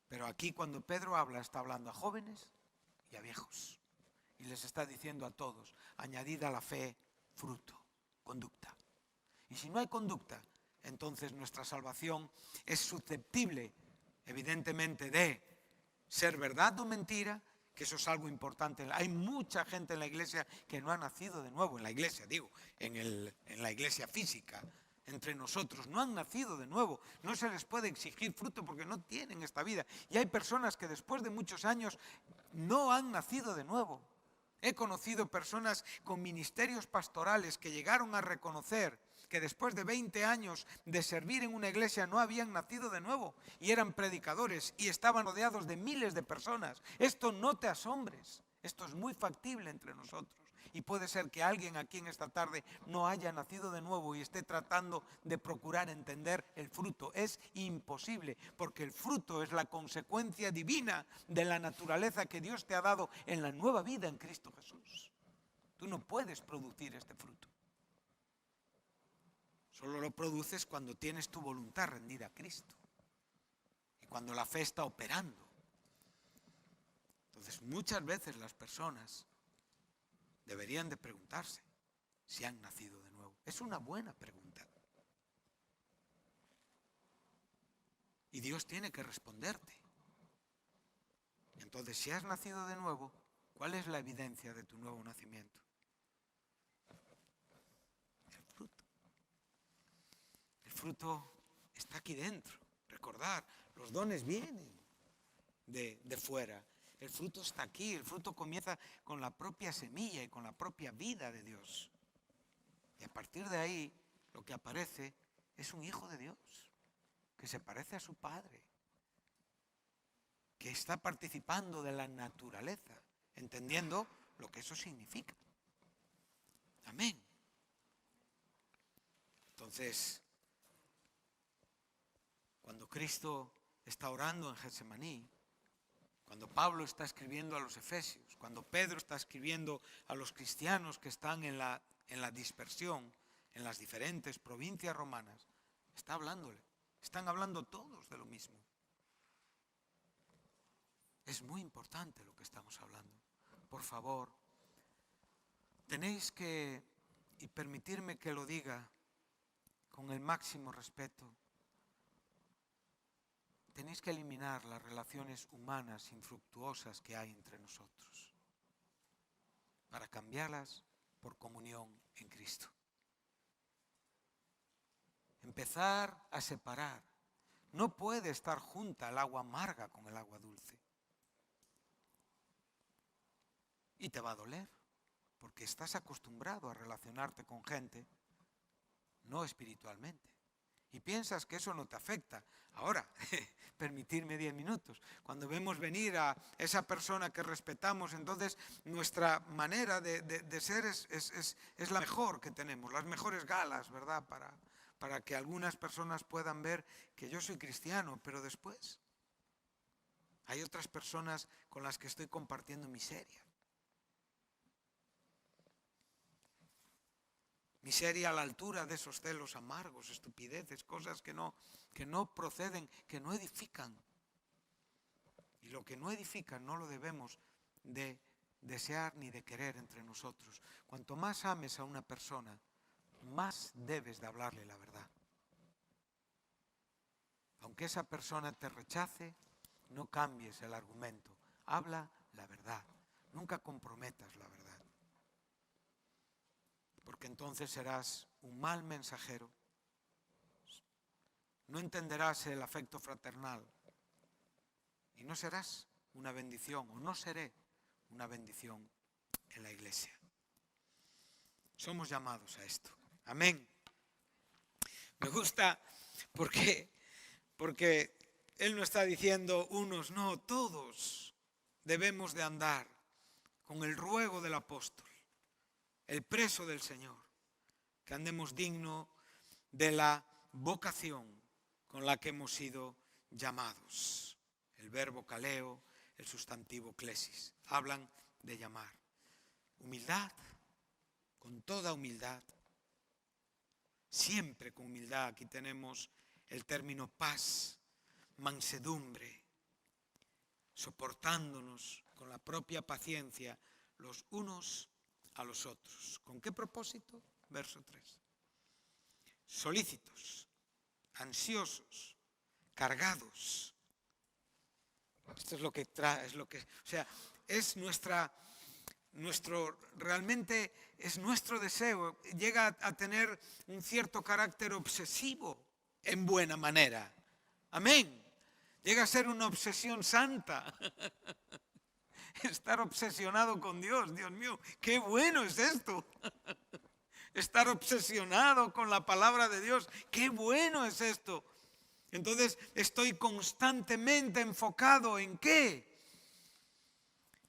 Pero aquí cuando Pedro habla, está hablando a jóvenes y a viejos. Y les está diciendo a todos: añadid a la fe fruto, conducta. Y si no hay conducta, entonces nuestra salvación es susceptible, evidentemente, de ser verdad o mentira, que eso es algo importante. Hay mucha gente en la iglesia que no ha nacido de nuevo, en la iglesia, digo, en la iglesia física, entre nosotros, no han nacido de nuevo. No se les puede exigir fruto porque no tienen esta vida. Y hay personas que después de muchos años no han nacido de nuevo. He conocido personas con ministerios pastorales que llegaron a reconocer que después de 20 años de servir en una iglesia no habían nacido de nuevo y eran predicadores y estaban rodeados de miles de personas. Esto no te asombres, esto es muy factible entre nosotros. Y puede ser que alguien aquí en esta tarde no haya nacido de nuevo y esté tratando de procurar entender el fruto. Es imposible, porque el fruto es la consecuencia divina de la naturaleza que Dios te ha dado en la nueva vida en Cristo Jesús. Tú no puedes producir este fruto. Solo lo produces cuando tienes tu voluntad rendida a Cristo y cuando la fe está operando. Entonces, muchas veces las personas deberían de preguntarse si han nacido de nuevo. Es una buena pregunta. Y Dios tiene que responderte. Entonces, si has nacido de nuevo, ¿cuál es la evidencia de tu nuevo nacimiento? El fruto. El fruto está aquí dentro. Recordar, los dones vienen de fuera. El fruto está aquí, el fruto comienza con la propia semilla y con la propia vida de Dios. Y a partir de ahí, lo que aparece es un hijo de Dios, que se parece a su Padre, que está participando de la naturaleza, entendiendo lo que eso significa. Amén. Entonces, cuando Cristo está orando en Getsemaní, cuando Pablo está escribiendo a los Efesios, cuando Pedro está escribiendo a los cristianos que están en la dispersión, en las diferentes provincias romanas, está hablándole. Están hablando todos de lo mismo. Es muy importante lo que estamos hablando. Por favor, tenéis que, y permitirme que lo diga con el máximo respeto, tenéis que eliminar las relaciones humanas infructuosas que hay entre nosotros para cambiarlas por comunión en Cristo. Empezar a separar. No puede estar junta el agua amarga con el agua dulce. Y te va a doler, porque estás acostumbrado a relacionarte con gente no espiritualmente. Y piensas que eso no te afecta. Ahora, permitirme 10 minutos. Cuando vemos venir a esa persona que respetamos, entonces nuestra manera de ser es la mejor que tenemos, las mejores galas, ¿verdad? Para que algunas personas puedan ver que yo soy cristiano, pero después hay otras personas con las que estoy compartiendo miseria. Miseria a la altura de esos celos amargos, estupideces, cosas que no proceden, que no edifican. Y lo que no edifica no lo debemos de desear ni de querer entre nosotros. Cuanto más ames a una persona, más debes de hablarle la verdad. Aunque esa persona te rechace, no cambies el argumento. Habla la verdad. Nunca comprometas la verdad. Porque entonces serás un mal mensajero. No entenderás el afecto fraternal. Y no serás una bendición, o no seré una bendición en la iglesia. Somos llamados a esto. Amén. Me gusta porque Él no está diciendo unos, no, todos debemos de andar con el ruego del apóstol, el preso del Señor, que andemos digno de la vocación con la que hemos sido llamados. El verbo kaleo, el sustantivo klesis, hablan de llamar. Humildad, con toda humildad, siempre con humildad. Aquí tenemos el término paz, mansedumbre, soportándonos con la propia paciencia los unos a los otros. ¿Con qué propósito? Verso 3. Solícitos, ansiosos, cargados Esto es lo que trae, o sea, es realmente es nuestro deseo. Llega a tener un cierto carácter obsesivo en buena manera. Amén. Llega a ser una obsesión santa. Estar obsesionado con Dios, Dios mío, qué bueno es esto. Estar obsesionado con la palabra de Dios, qué bueno es esto. Entonces estoy constantemente enfocado ¿en qué?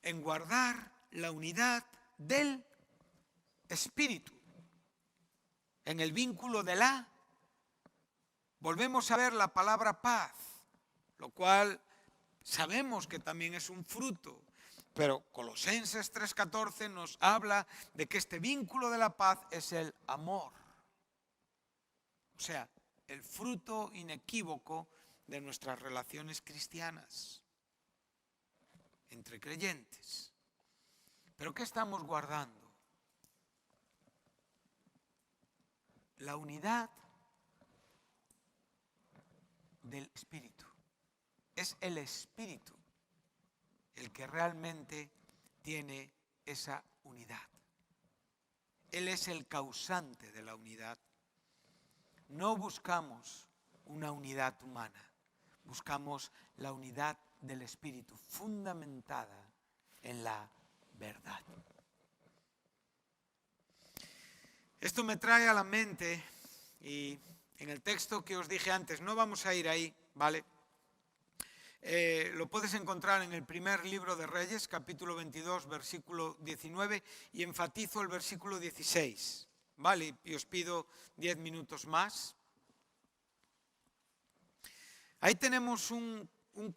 En guardar la unidad del Espíritu, en el vínculo de la. Volvemos a ver la palabra paz, lo cual sabemos que también es un fruto, pero Colosenses 3:14 nos habla de que este vínculo de la paz es el amor. O sea, el fruto inequívoco de nuestras relaciones cristianas entre creyentes. ¿Pero qué estamos guardando? La unidad del Espíritu. Es el Espíritu el que realmente tiene esa unidad. Él es el causante de la unidad. No buscamos una unidad humana, buscamos la unidad del Espíritu, fundamentada en la verdad. Esto me trae a la mente, y en el texto que os dije antes, no vamos a ir ahí, ¿vale? Lo puedes encontrar en el primer libro de Reyes, capítulo 22, versículo 19, y enfatizo el versículo 16, ¿vale? Y os pido 10 minutos más. Ahí tenemos un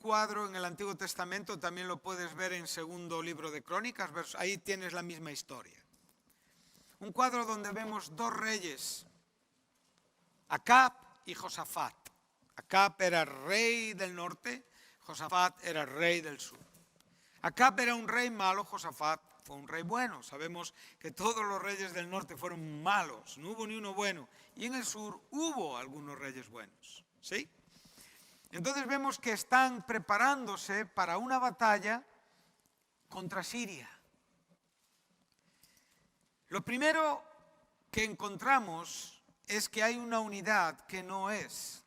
cuadro en el Antiguo Testamento, también lo puedes ver en segundo libro de Crónicas, ahí tienes la misma historia. Un cuadro donde vemos dos reyes, Acab y Josafat. Acab era rey del norte, Josafat era rey del sur. Acab era un rey malo, Josafat fue un rey bueno. Sabemos que todos los reyes del norte fueron malos, no hubo ni uno bueno. Y en el sur hubo algunos reyes buenos, ¿sí? Entonces vemos que están preparándose para una batalla contra Siria. Lo primero que encontramos es que hay una unidad que no es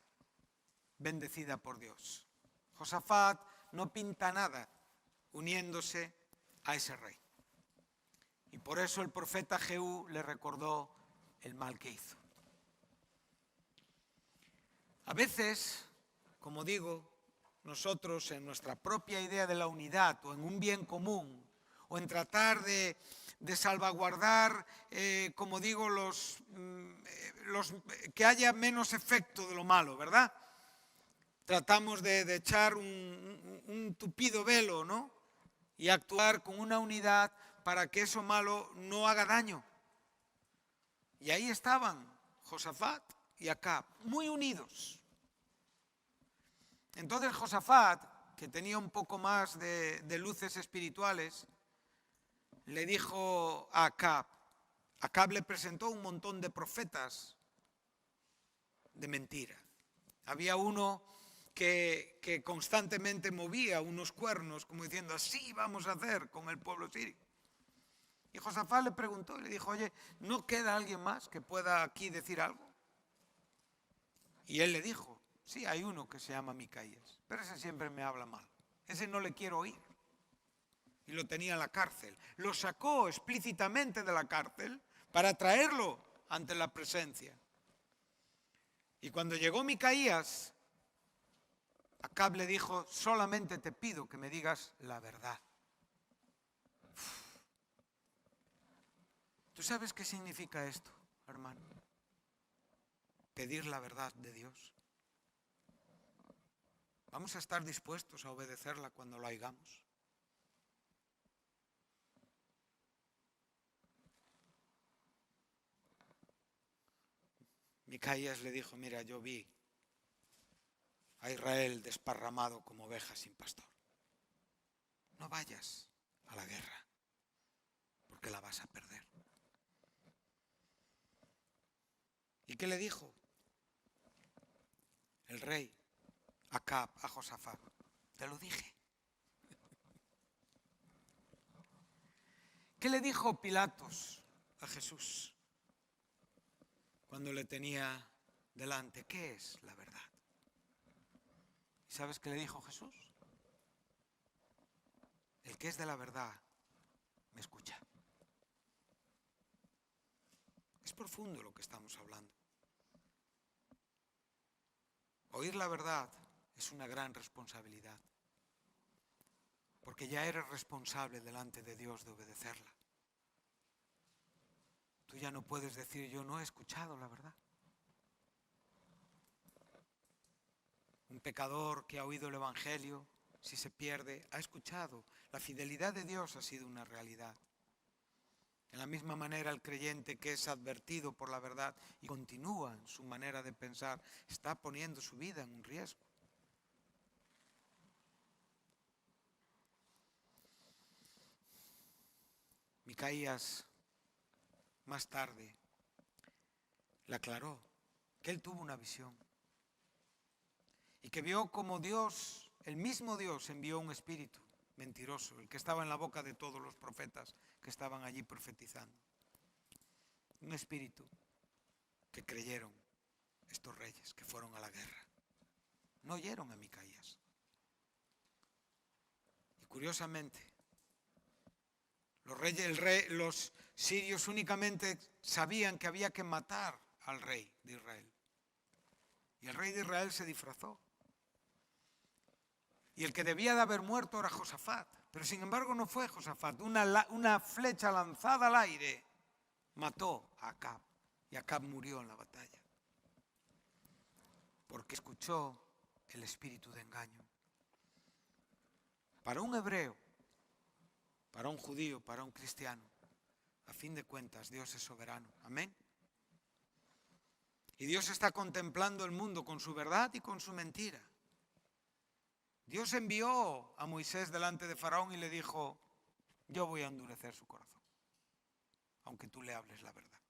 bendecida por Dios. Josafat no pinta nada uniéndose a ese rey. Y por eso el profeta Jehú le recordó el mal que hizo. A veces, como digo, nosotros en nuestra propia idea de la unidad o en un bien común o en tratar de salvaguardar, como digo, que haya menos efecto de lo malo, ¿verdad? Tratamos de echar un tupido velo, ¿no? Y actuar con una unidad para que eso malo no haga daño. Y ahí estaban Josafat y Acab, muy unidos. Entonces Josafat, que tenía un poco más de luces espirituales, le dijo a Acab, Acab le presentó un montón de profetas de mentira. Había uno que constantemente movía unos cuernos, como diciendo, así vamos a hacer con el pueblo sirio. Y Josafat le preguntó y le dijo, oye, ¿no queda alguien más que pueda aquí decir algo? Y él le dijo, sí, hay uno que se llama Micaías, pero ese siempre me habla mal. Ese no le quiero oír. Y lo tenía en la cárcel. Lo sacó explícitamente de la cárcel para traerlo ante la presencia. Y cuando llegó Micaías, Acab le dijo, solamente te pido que me digas la verdad. ¿Tú sabes qué significa esto, hermano? Pedir la verdad de Dios. ¿Vamos a estar dispuestos a obedecerla cuando lo hagamos? Micaías le dijo, mira, yo vi a Israel desparramado como oveja sin pastor. No vayas a la guerra, porque la vas a perder. ¿Y qué le dijo el rey Acab a Josafat? Te lo dije, ¿Qué le dijo Pilatos a Jesús cuando le tenía delante? ¿Qué es la verdad? ¿Y sabes qué le dijo Jesús? El que es de la verdad me escucha. Es profundo lo que estamos hablando. Oír la verdad es una gran responsabilidad, porque ya eres responsable delante de Dios de obedecerla. Tú ya no puedes decir, yo no he escuchado la verdad. Un pecador que ha oído el Evangelio, si se pierde, ha escuchado. La fidelidad de Dios ha sido una realidad. De la misma manera, el creyente que es advertido por la verdad y continúa en su manera de pensar, está poniendo su vida en un riesgo. Micaías más tarde le aclaró que él tuvo una visión y que vio como Dios, el mismo Dios, envió un espíritu mentiroso, el que estaba en la boca de todos los profetas que estaban allí profetizando. Un espíritu que creyeron estos reyes que fueron a la guerra. No oyeron a Micaías. Y curiosamente, los sirios únicamente sabían que había que matar al rey de Israel. Y el rey de Israel se disfrazó. Y el que debía de haber muerto era Josafat. Pero sin embargo no fue Josafat. Una flecha lanzada al aire mató a Acab. Y Acab murió en la batalla. Porque escuchó el espíritu de engaño. Para un hebreo, para un judío, para un cristiano, a fin de cuentas Dios es soberano. Amén. Y Dios está contemplando el mundo con su verdad y con su mentira. Dios envió a Moisés delante de Faraón y le dijo, yo voy a endurecer su corazón, aunque tú le hables la verdad.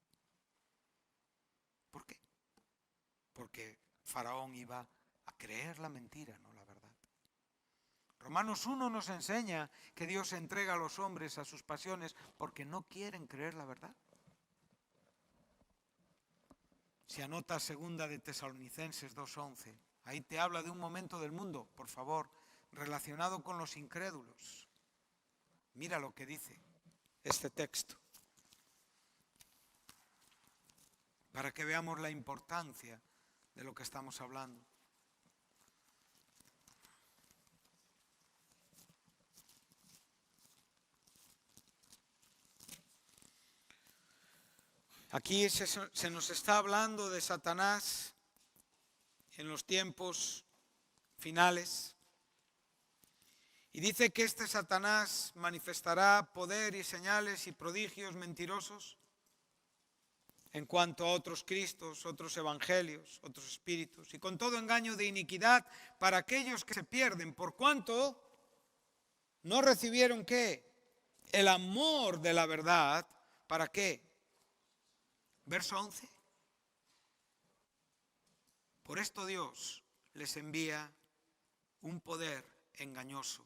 ¿Por qué? Porque Faraón iba a creer la mentira, no la verdad. Romanos 1 nos enseña que Dios entrega a los hombres a sus pasiones porque no quieren creer la verdad. Si anotas 2 de Tesalonicenses 2:11, ahí te habla de un momento del mundo, por favor, relacionado con los incrédulos. Mira lo que dice este texto, para que veamos la importancia de lo que estamos hablando. Aquí se nos está hablando de Satanás en los tiempos finales. Y dice que este Satanás manifestará poder y señales y prodigios mentirosos en cuanto a otros cristos, otros evangelios, otros espíritus, y con todo engaño de iniquidad para aquellos que se pierden, por cuanto no recibieron ¿qué? El amor de la verdad. ¿Para qué? Verso 11. Por esto Dios les envía un poder engañoso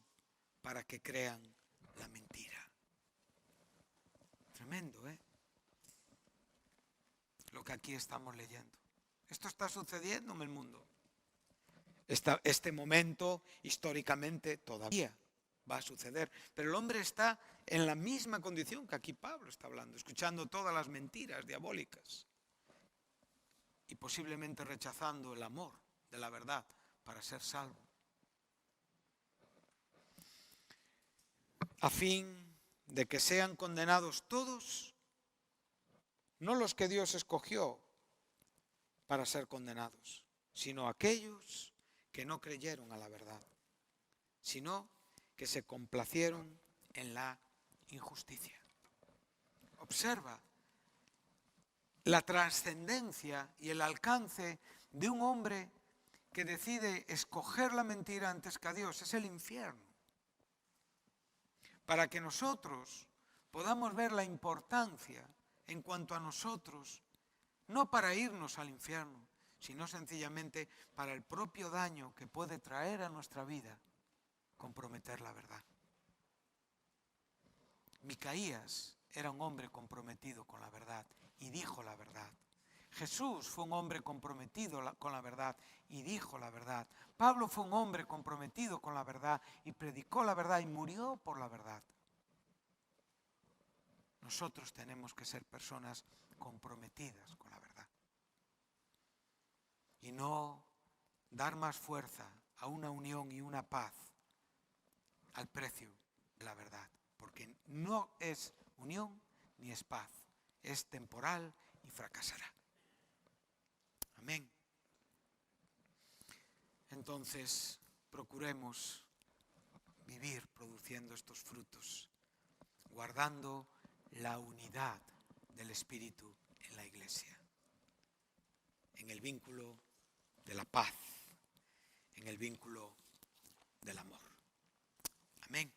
para que crean la mentira. Tremendo, ¿eh? Lo que aquí estamos leyendo. Esto está sucediendo en el mundo. Este momento históricamente todavía va a suceder, pero el hombre está en la misma condición que aquí Pablo está hablando, escuchando todas las mentiras diabólicas y posiblemente rechazando el amor de la verdad para ser salvo. A fin de que sean condenados todos, no los que Dios escogió para ser condenados, sino aquellos que no creyeron a la verdad, sino que se complacieron en la injusticia. Observa la trascendencia y el alcance de un hombre que decide escoger la mentira antes que a Dios. Es el infierno. Para que nosotros podamos ver la importancia en cuanto a nosotros, no para irnos al infierno, sino sencillamente para el propio daño que puede traer a nuestra vida comprometer la verdad. Micaías era un hombre comprometido con la verdad y dijo la verdad. Jesús fue un hombre comprometido con la verdad y dijo la verdad. Pablo fue un hombre comprometido con la verdad y predicó la verdad y murió por la verdad. Nosotros tenemos que ser personas comprometidas con la verdad y no dar más fuerza a una unión y una paz al precio de la verdad, porque no es unión ni es paz, es temporal y fracasará. Amén. Entonces, procuremos vivir produciendo estos frutos, guardando la unidad del Espíritu en la Iglesia, en el vínculo de la paz, en el vínculo del amor. Amén.